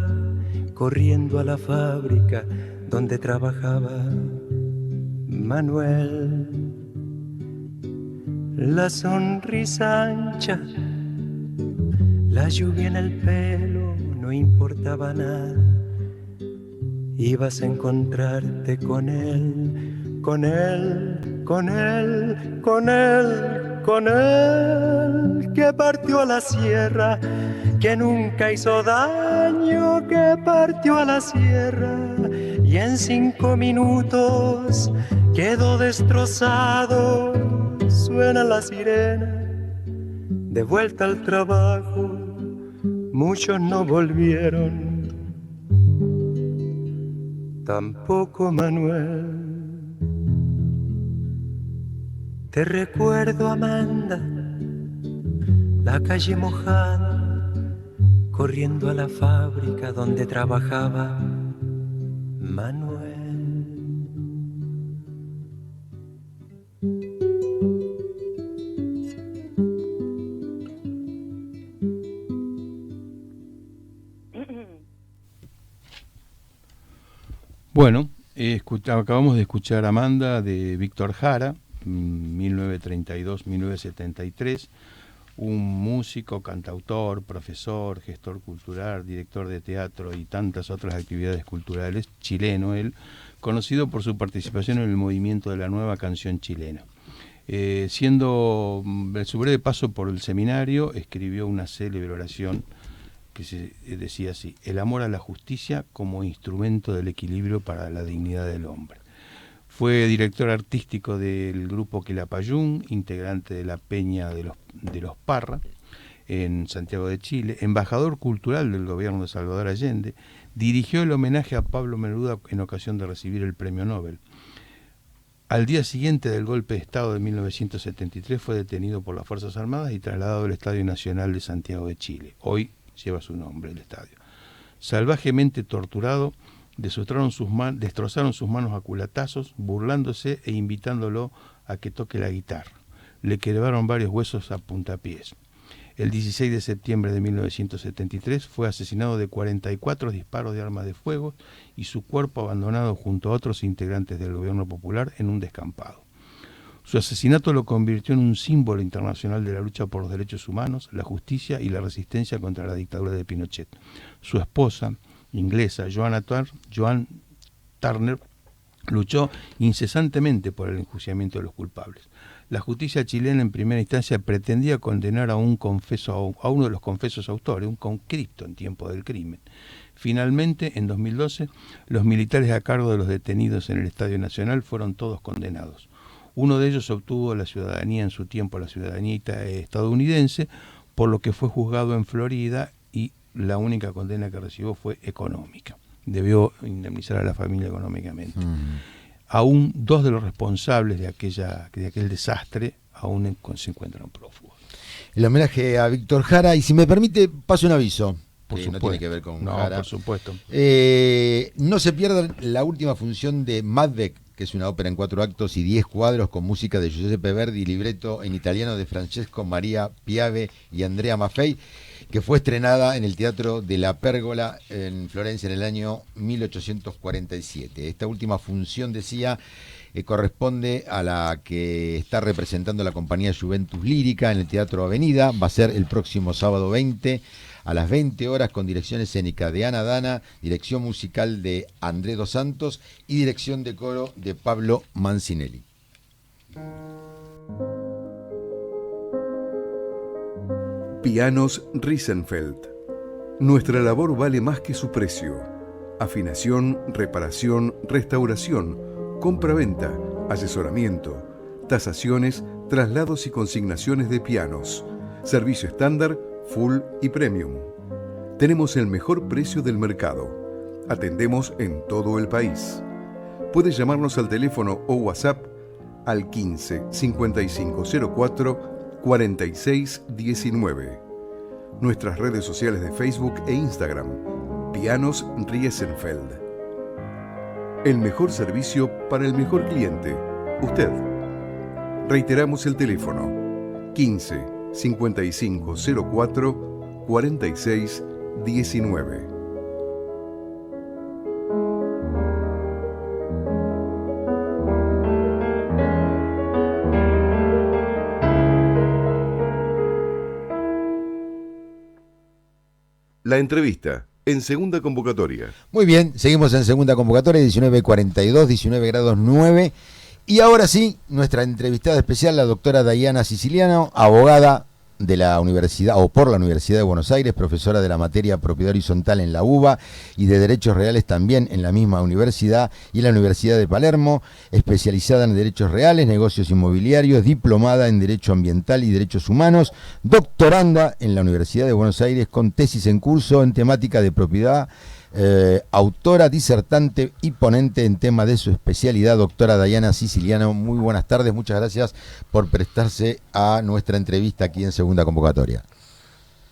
corriendo a la fábrica donde trabajaba Manuel. La sonrisa ancha, la lluvia en el pelo, no importaba nada. Ibas a encontrarte con él, con él, con él, con él, con él, que partió a la sierra, que nunca hizo daño, que partió a la sierra y en 5 minutos quedó destrozado. Suena la sirena, de vuelta al trabajo, muchos no volvieron. Tampoco Manuel. Te recuerdo, Amanda, la calle mojada, corriendo a la fábrica donde trabajaba Manuel. Bueno, acabamos de escuchar Amanda de Víctor Jara, 1932-1973, un músico, cantautor, profesor, gestor cultural, director de teatro y tantas otras actividades culturales, chileno él, conocido por su participación en el movimiento de la nueva canción chilena. Siendo su breve paso por el seminario, escribió una célebre oración que se decía así: el amor a la justicia como instrumento del equilibrio para la dignidad del hombre. Fue director artístico del grupo Quilapayún, integrante de la Peña de los Parra en Santiago de Chile, embajador cultural del gobierno de Salvador Allende, dirigió el homenaje a Pablo Neruda en ocasión de recibir el premio Nobel. Al día siguiente del golpe de Estado de 1973 fue detenido por las Fuerzas Armadas y trasladado al Estadio Nacional de Santiago de Chile. Hoy lleva su nombre el estadio. Salvajemente torturado, destrozaron sus manos a culatazos, burlándose e invitándolo a que toque la guitarra. Le quebraron varios huesos a puntapiés. El 16 de septiembre de 1973 fue asesinado de 44 disparos de armas de fuego y su cuerpo abandonado junto a otros integrantes del gobierno popular en un descampado. Su asesinato lo convirtió en un símbolo internacional de la lucha por los derechos humanos, la justicia y la resistencia contra la dictadura de Pinochet. Su esposa, inglesa, Joan Turner, luchó incesantemente por el enjuiciamiento de los culpables. La justicia chilena en primera instancia pretendía condenar a uno de los confesos autores, un conscripto en tiempo del crimen. Finalmente, en 2012, los militares a cargo de los detenidos en el Estadio Nacional fueron todos condenados. Uno de ellos obtuvo la ciudadanía en su tiempo, la ciudadanía estadounidense, por lo que fue juzgado en Florida y la única condena que recibió fue económica. Debió indemnizar a la familia económicamente. Aún 2 de los responsables de aquel desastre aún se encuentran prófugos. El homenaje a Víctor Jara, y si me permite, paso un aviso. Por supuesto. No tiene que ver con Jara. Por supuesto. No se pierdan la última función de Macbeth, que es una ópera en 4 actos y 10 cuadros con música de Giuseppe Verdi y libreto en italiano de Francesco Maria Piave y Andrea Maffei, que fue estrenada en el Teatro de la Pérgola en Florencia en el año 1847. Esta última función, decía, corresponde a la que está representando la compañía Juventus Lírica en el Teatro Avenida. Va a ser el próximo sábado 20 a las 20 horas con dirección escénica de Ana Dana, dirección musical de André Dos Santos y dirección de coro de Pablo Mancinelli. Pianos Riesenfeld. Nuestra labor vale más que su precio. Afinación, reparación, restauración, compra-venta, asesoramiento, tasaciones, traslados y consignaciones de pianos. Servicio estándar, full y premium. Tenemos el mejor precio del mercado. Atendemos en todo el país. Puedes llamarnos al teléfono o WhatsApp al 15 5504 46 19. Nuestras redes sociales de Facebook e Instagram, Pianos Riesenfeld. El mejor servicio para el mejor cliente, usted. Reiteramos el teléfono, 15 5504 46 19. La entrevista en segunda convocatoria. Muy bien, seguimos en segunda convocatoria, 19:42, 19 grados 9. Y ahora sí, nuestra entrevistada especial, la doctora Dayana Siciliano, abogada de la Universidad, o por la Universidad de Buenos Aires, profesora de la materia Propiedad Horizontal en la UBA y de Derechos Reales también en la misma universidad y en la Universidad de Palermo, especializada en Derechos Reales, Negocios Inmobiliarios, diplomada en Derecho Ambiental y Derechos Humanos, doctoranda en la Universidad de Buenos Aires con tesis en curso en temática de propiedad, autora, disertante y ponente en tema de su especialidad, doctora Dayana Siciliano. Muy buenas tardes, muchas gracias por prestarse a nuestra entrevista aquí en segunda convocatoria.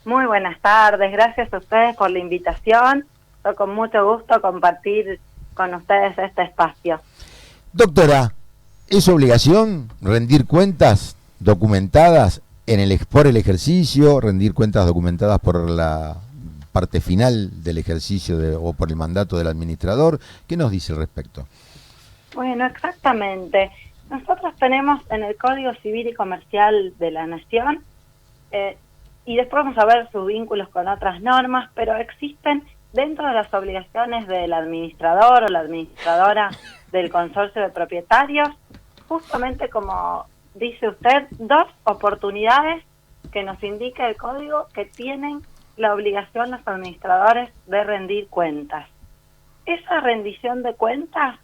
Muy buenas tardes, gracias a ustedes por la invitación. Estoy con mucho gusto compartir con ustedes este espacio. Doctora, ¿es obligación rendir cuentas documentadas por el ejercicio, rendir cuentas documentadas por la parte final del ejercicio o por el mandato del administrador? ¿Qué nos dice al respecto? Bueno, exactamente. Nosotros tenemos en el Código Civil y Comercial de la Nación, y después vamos a ver sus vínculos con otras normas, pero existen dentro de las obligaciones del administrador o la administradora del consorcio de propietarios, justamente como dice usted, dos oportunidades que nos indica el Código que tienen la obligación los administradores de rendir cuentas. Esa rendición de cuentas,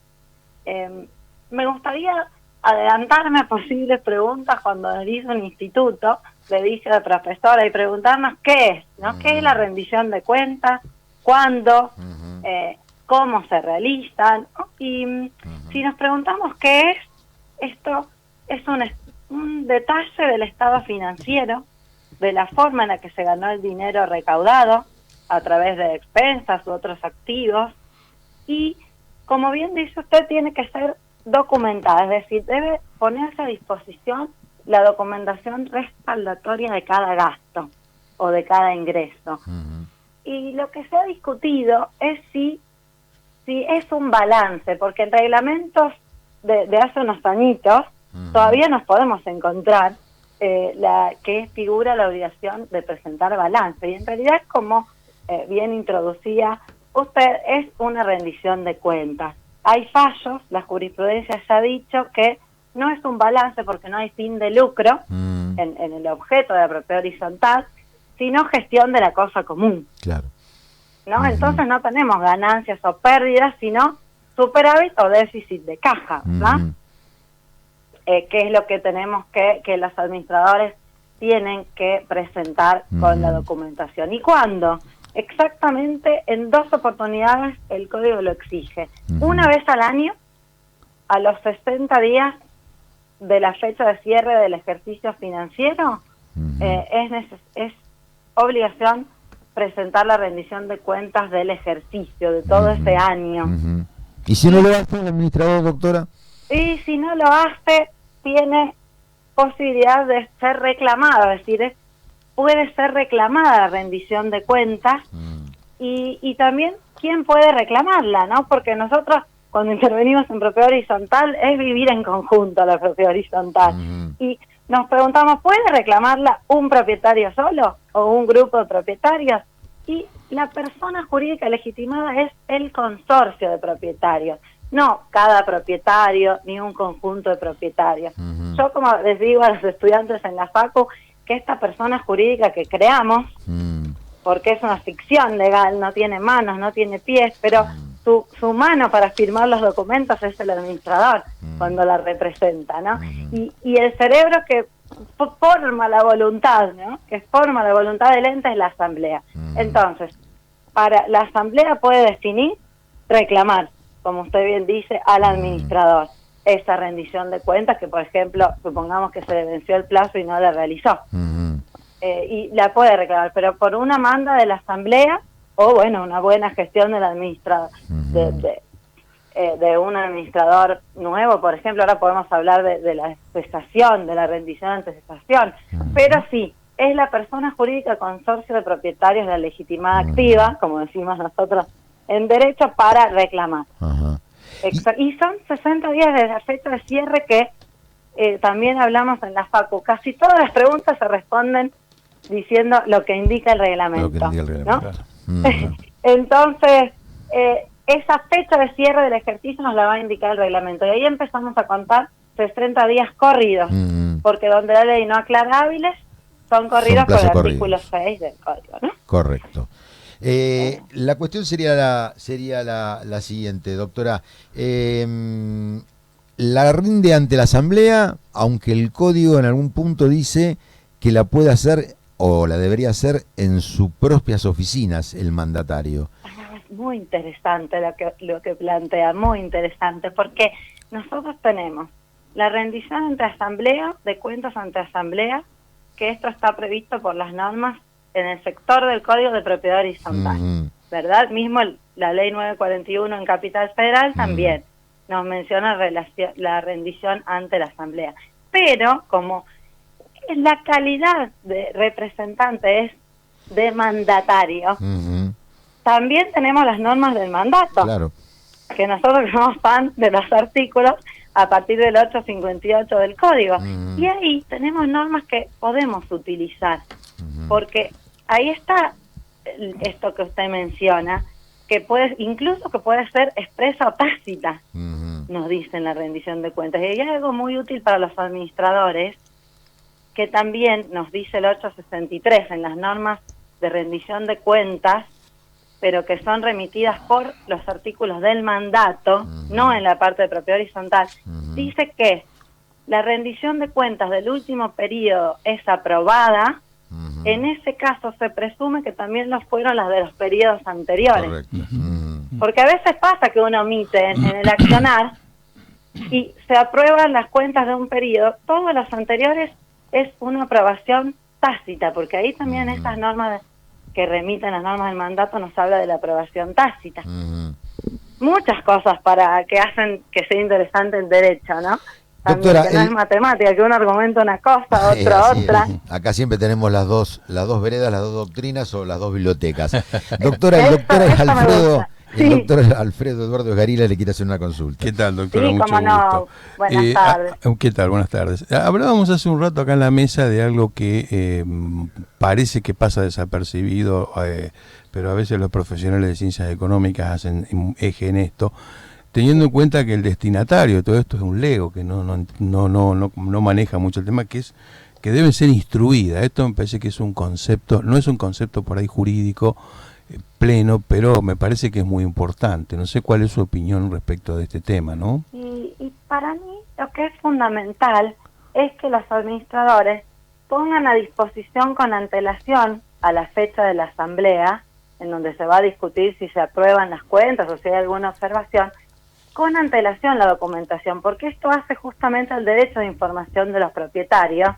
me gustaría adelantarme a posibles preguntas cuando dirige un instituto, le dije a la profesora, y preguntarnos qué es, ¿no? ¿Qué es la rendición de cuentas? ¿Cuándo? ¿Cómo se realizan? Y si nos preguntamos qué es, esto es un detalle del estado financiero, de la forma en la que se ganó el dinero recaudado a través de expensas u otros activos, y como bien dice usted, tiene que ser documentada, es decir, debe ponerse a disposición la documentación respaldatoria de cada gasto o de cada ingreso. Y lo que se ha discutido es si es un balance, porque en reglamentos de hace unos añitos todavía nos podemos encontrar que figura la obligación de presentar balance, y en realidad, como bien introducía usted, es una rendición de cuentas. Hay fallos, la jurisprudencia ya ha dicho que no es un balance porque no hay fin de lucro en el objeto de la propiedad horizontal, sino gestión de la cosa común. Claro. ¿No? Entonces no tenemos ganancias o pérdidas, sino superávit o déficit de caja, ¿verdad? Que es lo que tenemos que los administradores tienen que presentar con la documentación. ¿Y cuándo? Exactamente en dos oportunidades el Código lo exige. Una vez al año, a los 60 días de la fecha de cierre del ejercicio financiero, es obligación presentar la rendición de cuentas del ejercicio, de todo ese año. ¿Y si no lo hace el administrador, doctora? Y si no lo hace, tiene posibilidad de ser reclamada, es decir, puede ser reclamada la rendición de cuentas, y también quién puede reclamarla, ¿no? Porque nosotros cuando intervenimos en propiedad horizontal es vivir en conjunto la propiedad horizontal, y nos preguntamos, ¿puede reclamarla un propietario solo o un grupo de propietarios? Y la persona jurídica legitimada es el consorcio de propietarios, no cada propietario ni un conjunto de propietarios. Yo, como les digo a los estudiantes en la facu, que esta persona jurídica que creamos, porque es una ficción legal, no tiene manos, no tiene pies, pero su mano para firmar los documentos es el administrador cuando la representa, ¿no? Y el cerebro que forma la voluntad, ¿no? Que forma la voluntad del ente es la asamblea. Entonces, para la asamblea puede definir, reclamar, como usted bien dice, al administrador esa rendición de cuentas que, por ejemplo, supongamos que se le venció el plazo y no la realizó. Y la puede reclamar, pero por una manda de la asamblea o, bueno, una buena gestión del administrador, de un administrador nuevo, por ejemplo. Ahora podemos hablar de la cesación, de la rendición ante cesación, pero sí, es la persona jurídica consorcio de propietarios, la legitimada activa, como decimos nosotros en derecho, para reclamar. Y son 60 días desde la fecha de cierre que también hablamos en la facu. Casi todas las preguntas se responden diciendo lo que indica el reglamento, ¿no? Entonces, esa fecha de cierre del ejercicio nos la va a indicar el reglamento. Y ahí empezamos a contar 60 días corridos, porque donde la ley no aclara hábiles, son corridos por el artículo 6 del código, ¿no? Correcto. La cuestión sería la siguiente, doctora. La rinde ante la Asamblea, aunque el código en algún punto dice que la puede hacer o la debería hacer en sus propias oficinas el mandatario. Muy interesante lo que plantea, muy interesante, porque nosotros tenemos la rendición ante Asamblea, de cuentas ante Asamblea, que esto está previsto por las normas en el sector del Código de Propiedad Horizontal, ¿verdad? Mismo la Ley 941 en Capital Federal también nos menciona la rendición ante la Asamblea. Pero como la calidad de representante es de mandatario, también tenemos las normas del mandato, claro, que nosotros somos fan de los artículos a partir del 858 del Código. Y ahí tenemos normas que podemos utilizar, porque ahí está esto que usted menciona, que incluso que puede ser expresa o tácita, nos dice en la rendición de cuentas. Y hay algo muy útil para los administradores, que también nos dice el 863 en las normas de rendición de cuentas, pero que son remitidas por los artículos del mandato, no en la parte de propiedad horizontal. Dice que la rendición de cuentas del último periodo es aprobada. En ese caso se presume que también lo fueron las de los periodos anteriores. Correcto. Porque a veces pasa que uno omite en el accionar y se aprueban las cuentas de un periodo. Todos los anteriores es una aprobación tácita, porque ahí también estas normas que remiten las normas del mandato nos habla de la aprobación tácita. Muchas cosas para que hacen que sea interesante el derecho, ¿no? También, Doctora, que no es matemática, que uno argumenta una cosa, otra. Acá siempre tenemos las dos veredas, las dos doctrinas o las dos bibliotecas. Doctora, el doctor Alfredo, el doctor Alfredo Eduardo Esgarila le quiere hacer una consulta. ¿Qué tal, doctora? Sí, Mucho cómo no. gusto. Buenas tardes. ¿Qué tal? Buenas tardes. Hablábamos hace un rato acá en la mesa de algo que parece que pasa desapercibido, pero a veces los profesionales de ciencias económicas hacen eje en esto, teniendo en cuenta que el destinatario de todo esto es un lego que no maneja mucho el tema, que deben ser instruidas. Esto me parece que es un concepto, no es un concepto por ahí jurídico pleno, pero me parece que es muy importante. No sé cuál es su opinión respecto de este tema, ¿no? Y para mí lo que es fundamental es que los administradores pongan a disposición con antelación a la fecha de la asamblea, en donde se va a discutir si se aprueban las cuentas o si hay alguna observación, con antelación la documentación, porque esto hace justamente el derecho de información de los propietarios,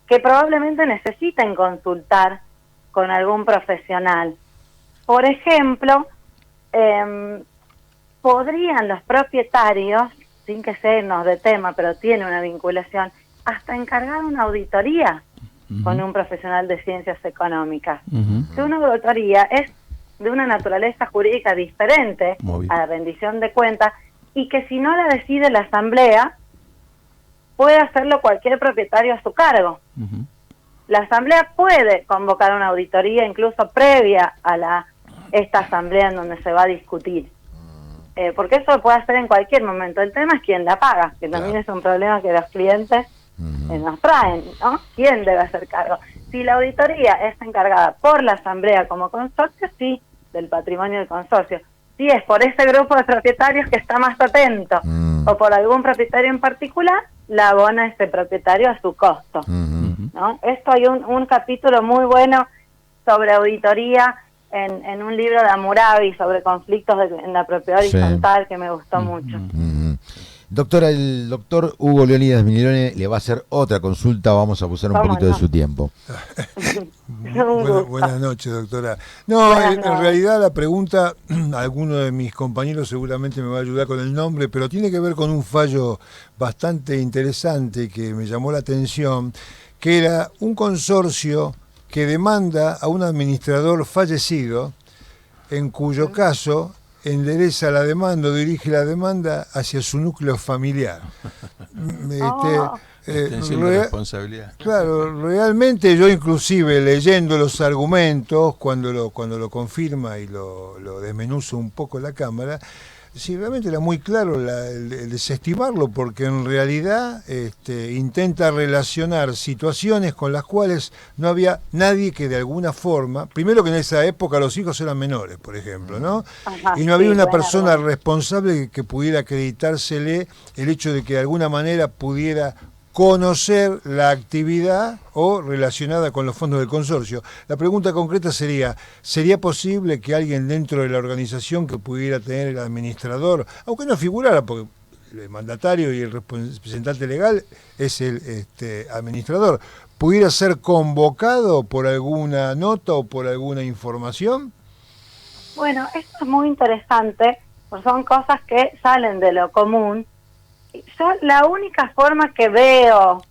que probablemente necesiten consultar con algún profesional. Por ejemplo, podrían los propietarios, sin que se nos de tema, pero tiene una vinculación, hasta encargar una auditoría con un profesional de ciencias económicas. Que una auditoría es de una naturaleza jurídica diferente a la rendición de cuentas, y que si no la decide la asamblea, puede hacerlo cualquier propietario a su cargo. La asamblea puede convocar una auditoría incluso previa a esta asamblea en donde se va a discutir. Porque eso lo puede hacer en cualquier momento. El tema es quién la paga, que también es un problema que los clientes nos traen, ¿no? ¿Quién debe hacer cargo? Si la auditoría es encargada por la asamblea como consorcio, sí, del patrimonio del consorcio. Si es por ese grupo de propietarios que está más atento o por algún propietario en particular, la abona ese propietario a su costo, ¿no? Esto hay un capítulo muy bueno sobre auditoría en un libro de Hammurabi sobre conflictos en la propiedad horizontal, que me gustó mucho. Doctora, el doctor Hugo Leonidas Mililone le va a hacer otra consulta, vamos a abusar un poquito de su tiempo. Buenas noches, doctora. No, en realidad la pregunta, alguno de mis compañeros seguramente me va a ayudar con el nombre, pero tiene que ver con un fallo bastante interesante que me llamó la atención, que era un consorcio que demanda a un administrador fallecido, en cuyo caso endereza la demanda o dirige la demanda hacia su núcleo familiar. Extensión de responsabilidad. Claro, realmente yo inclusive leyendo los argumentos, cuando lo confirma y lo desmenuzo un poco la Cámara, sí, realmente era muy claro el desestimarlo, porque en realidad intenta relacionar situaciones con las cuales no había nadie que de alguna forma, primero que en esa época los hijos eran menores, por ejemplo, ¿no? Ajá, y no había sí, una buena persona razón. responsable que pudiera acreditársele el hecho de que de alguna manera pudiera conocer la actividad o relacionada con los fondos del consorcio. La pregunta concreta ¿sería posible que alguien dentro de la organización que pudiera tener el administrador, aunque no figurara, porque el mandatario y el representante legal es el administrador, pudiera ser convocado por alguna nota o por alguna información? Bueno, esto es muy interesante, porque son cosas que salen de lo común. Yo la única forma que veo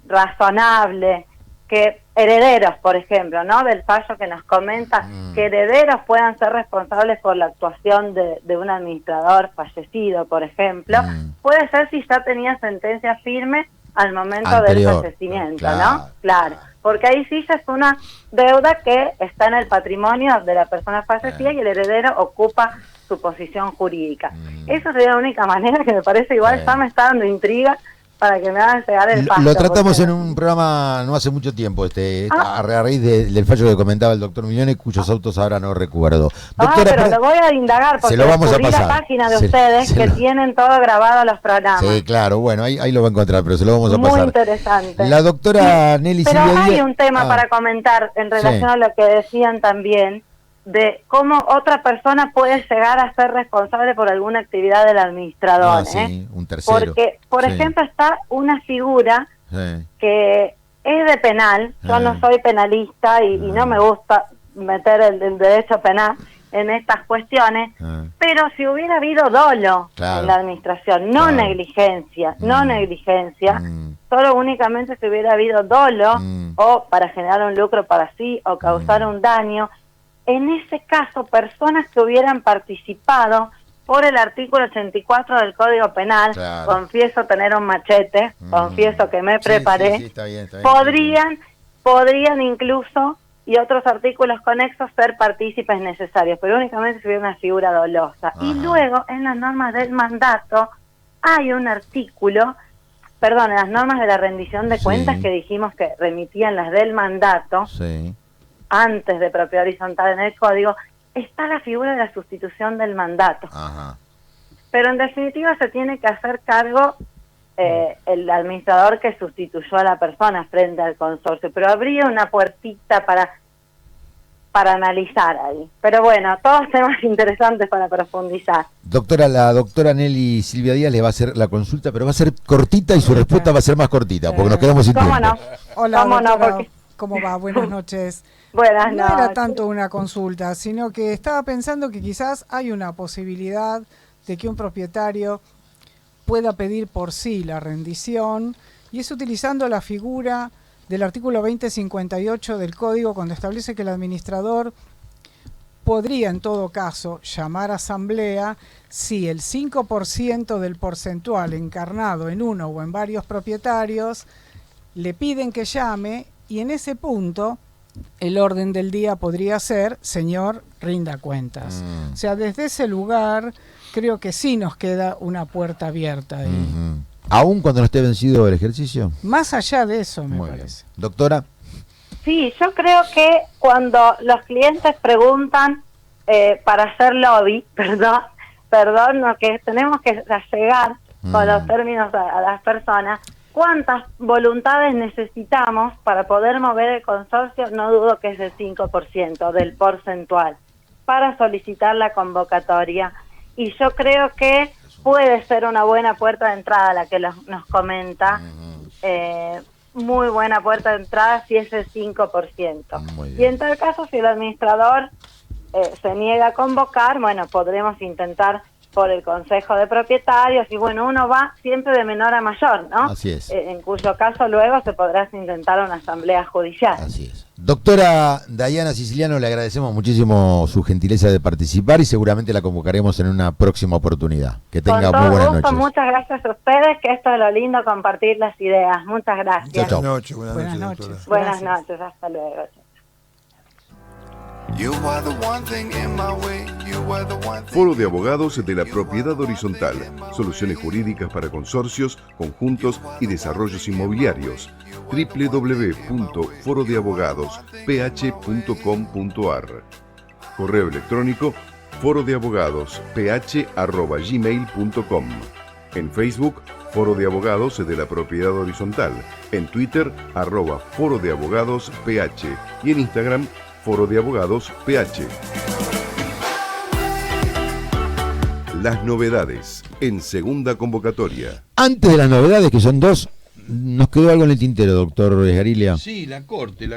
razonable que herederos, por ejemplo, ¿no? Del fallo que nos comenta, que herederos puedan ser responsables por la actuación de un administrador fallecido, por ejemplo, puede ser si ya tenía sentencia firme al momento Anterior. del fallecimiento, Claro. ¿no? Claro, porque ahí sí ya es una deuda que está en el patrimonio de la persona fallecida y el heredero ocupa su posición jurídica. Esa sería la única manera que me parece igual, ya me está dando intriga para que me hagan llegar el fallo. Lo tratamos porque- en un programa no hace mucho tiempo, a raíz del fallo que comentaba el doctor Mignone, cuyos autos ahora no recuerdo. Doctora, pero lo voy a indagar porque se lo vamos a descubrí pasar. la página de Se- ustedes se que lo- tienen todo grabado los programas. Sí, claro, bueno, ahí lo va a encontrar, pero se lo vamos a Muy pasar. interesante. La doctora Nelly Pero Silvia hay Díaz- un tema Ah, para comentar en relación Sí. a lo que decían también, de cómo otra persona puede llegar a ser responsable por alguna actividad del administrador. sí, un tercero. Porque, por Sí. ejemplo, está una figura Sí. que es de penal. Yo no soy penalista y no me gusta meter el derecho penal en estas cuestiones, pero si hubiera habido dolo Claro. en la administración, no Claro. negligencia, no negligencia, Mm. solo únicamente si hubiera habido dolo o para generar un lucro para sí o causar un daño, en ese caso personas que hubieran participado por el artículo 84 del Código Penal, Claro. confieso tener un machete, confieso que me Sí, preparé, sí, está bien, podrían incluso, y otros artículos conexos, ser partícipes necesarios, pero únicamente si hubiera una figura dolosa. Y luego, en las normas del mandato, hay un artículo, perdón, en las normas de la rendición de cuentas que dijimos que remitían las del mandato, Sí. antes de propiedad horizontal en el código, está la figura de la sustitución del mandato. Ajá. Pero en definitiva se tiene que hacer cargo el administrador que sustituyó a la persona frente al consorcio, pero habría una puertita para analizar ahí. Pero bueno, todos temas interesantes para profundizar. Doctora, la doctora Nelly Silvia Díaz le va a hacer la consulta, pero va a ser cortita y su respuesta va a ser más cortita, porque nos quedamos sin ¿Cómo tiempo. no? Hola, ¿Cómo no? doctora, Porque- ¿cómo va? Buenas noches. Buenas No era noches. tanto una consulta, sino que estaba pensando que quizás hay una posibilidad de que un propietario pueda pedir por sí la rendición, y es utilizando la figura del artículo 2058 del Código, cuando establece que el administrador podría en todo caso llamar a asamblea si el 5% del porcentual encarnado en uno o en varios propietarios le piden que llame, y en ese punto el orden del día podría ser: señor, rinda cuentas. O sea, desde ese lugar creo que sí nos queda una puerta abierta ahí. Aún cuando no esté vencido el ejercicio. Más allá de eso, me Muy bien. parece. Doctora. Sí, yo creo que cuando los clientes preguntan para hacer lobby, perdón, no, que tenemos que llegar con los términos a las personas, ¿cuántas voluntades necesitamos para poder mover el consorcio? No dudo que es el 5% del porcentual para solicitar la convocatoria. Y yo creo que puede ser una buena puerta de entrada la que nos comenta. Muy buena puerta de entrada si es el 5%. Muy bien. Y en tal caso, si el administrador se niega a convocar, bueno, podremos intentar por el Consejo de Propietarios, y bueno, uno va siempre de menor a mayor, ¿no? Así es. En cuyo caso luego se podrá intentar una asamblea judicial. Así es. Doctora Dayana Siciliano, le agradecemos muchísimo su gentileza de participar y seguramente la convocaremos en una próxima oportunidad. Que tenga Con todo muy buenas gusto, noches. muchas gracias a ustedes, que esto es lo lindo, compartir las ideas. Muchas gracias. Chao, chao. Buenas noches, Buenas doctora. noches. Buenas Gracias. noches, hasta luego. Foro de Abogados de la Propiedad Horizontal. Soluciones jurídicas para consorcios, conjuntos y desarrollos inmobiliarios. www.forodeabogadosph.com.ar. Correo electrónico forodeabogadosph@gmail.com. En Facebook, Foro de Abogados de la Propiedad Horizontal. En Twitter, @Foro de Abogados PH. Y en Instagram, Foro de Abogados PH. Las novedades en segunda convocatoria. Antes de las novedades, que son dos, nos quedó algo en el tintero, doctor Esgarilia. Sí, la Corte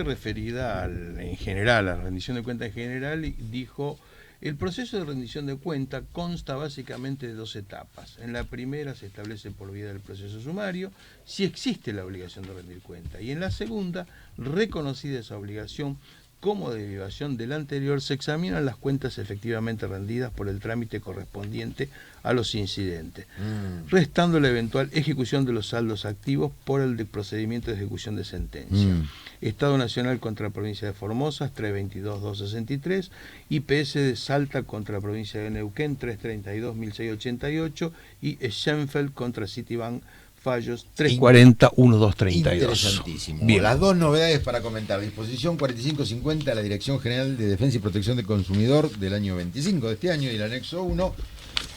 referida en general, a la rendición de cuentas en general, dijo: el proceso de rendición de cuenta consta básicamente de dos etapas. En la primera se establece por vía del proceso sumario si existe la obligación de rendir cuenta, y en la segunda, reconocida esa obligación como derivación de la anterior, se examinan las cuentas efectivamente rendidas por el trámite correspondiente a los incidentes, restando la eventual ejecución de los saldos activos por el procedimiento de ejecución de sentencia. Estado Nacional contra la provincia de Formosa, 322.263, IPS de Salta contra la provincia de Neuquén, 332.688, y Schenfeld contra Citibank, fallos 340.1232. Interesantísimo. Bien. Las dos novedades para comentar. Disposición 4550 de la Dirección General de Defensa y Protección del Consumidor del año 25 de este año y el anexo 1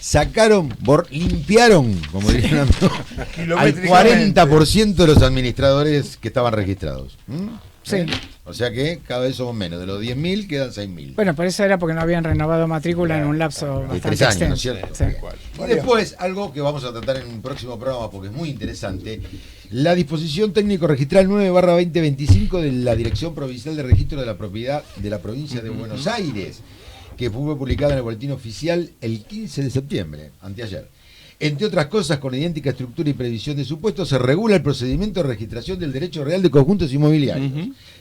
sacaron, limpiaron, como dirían, al 40% de los administradores que estaban registrados. Sí. O sea que cada vez somos menos. De los 10.000 quedan 6.000. Bueno, por eso era porque no habían renovado matrícula en un lapso De bastante 3 años, ¿no es extenso. cierto? Sí. Y después, algo que vamos a tratar en un próximo programa porque es muy interesante, la disposición técnico registral 9/2025 de la Dirección Provincial de Registro de la Propiedad de la Provincia de Buenos Aires, que fue publicada en el Boletín Oficial el 15 de septiembre, anteayer. Entre otras cosas, con idéntica estructura y previsión de supuestos, se regula el procedimiento de registración del derecho real de conjuntos inmobiliarios.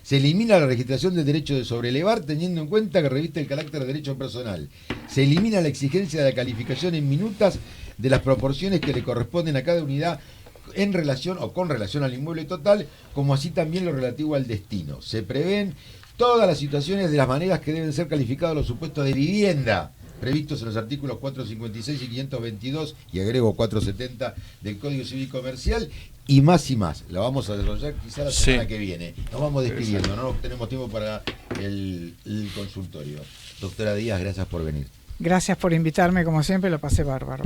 Se elimina la registración del derecho de sobrelevar, teniendo en cuenta que reviste el carácter de derecho personal. Se elimina la exigencia de la calificación en minutas de las proporciones que le corresponden a cada unidad en relación o con relación al inmueble total, como así también lo relativo al destino. Se prevén todas las situaciones de las maneras que deben ser calificados los supuestos de vivienda previstos en los artículos 456 y 522 y agrego 470 del Código Civil Comercial, y más y más. La vamos a desarrollar quizá la semana que viene. Nos vamos despidiendo, no tenemos tiempo para el consultorio. Doctora Díaz, gracias por venir. Gracias por invitarme, como siempre, lo pasé bárbaro.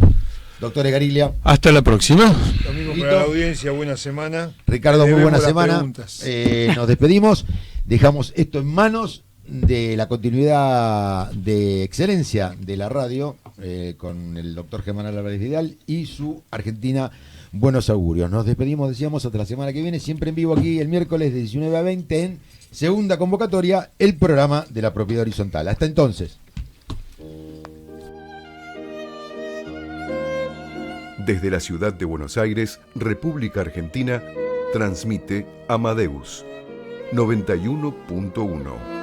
Doctor Esgarilia. Hasta la próxima. Lo mismo para la audiencia, buena semana. Ricardo, muy buena Debemos las semana. preguntas. Nos despedimos, dejamos esto en manos de la continuidad de excelencia de la radio con el doctor Germán Álvarez Vidal y su Argentina Buenos Augurios. Nos despedimos, decíamos, hasta la semana que viene, siempre en vivo aquí el miércoles de 19 a 20 en segunda convocatoria, el programa de la propiedad horizontal. Hasta entonces. Desde la ciudad de Buenos Aires, República Argentina, transmite Amadeus 91.1.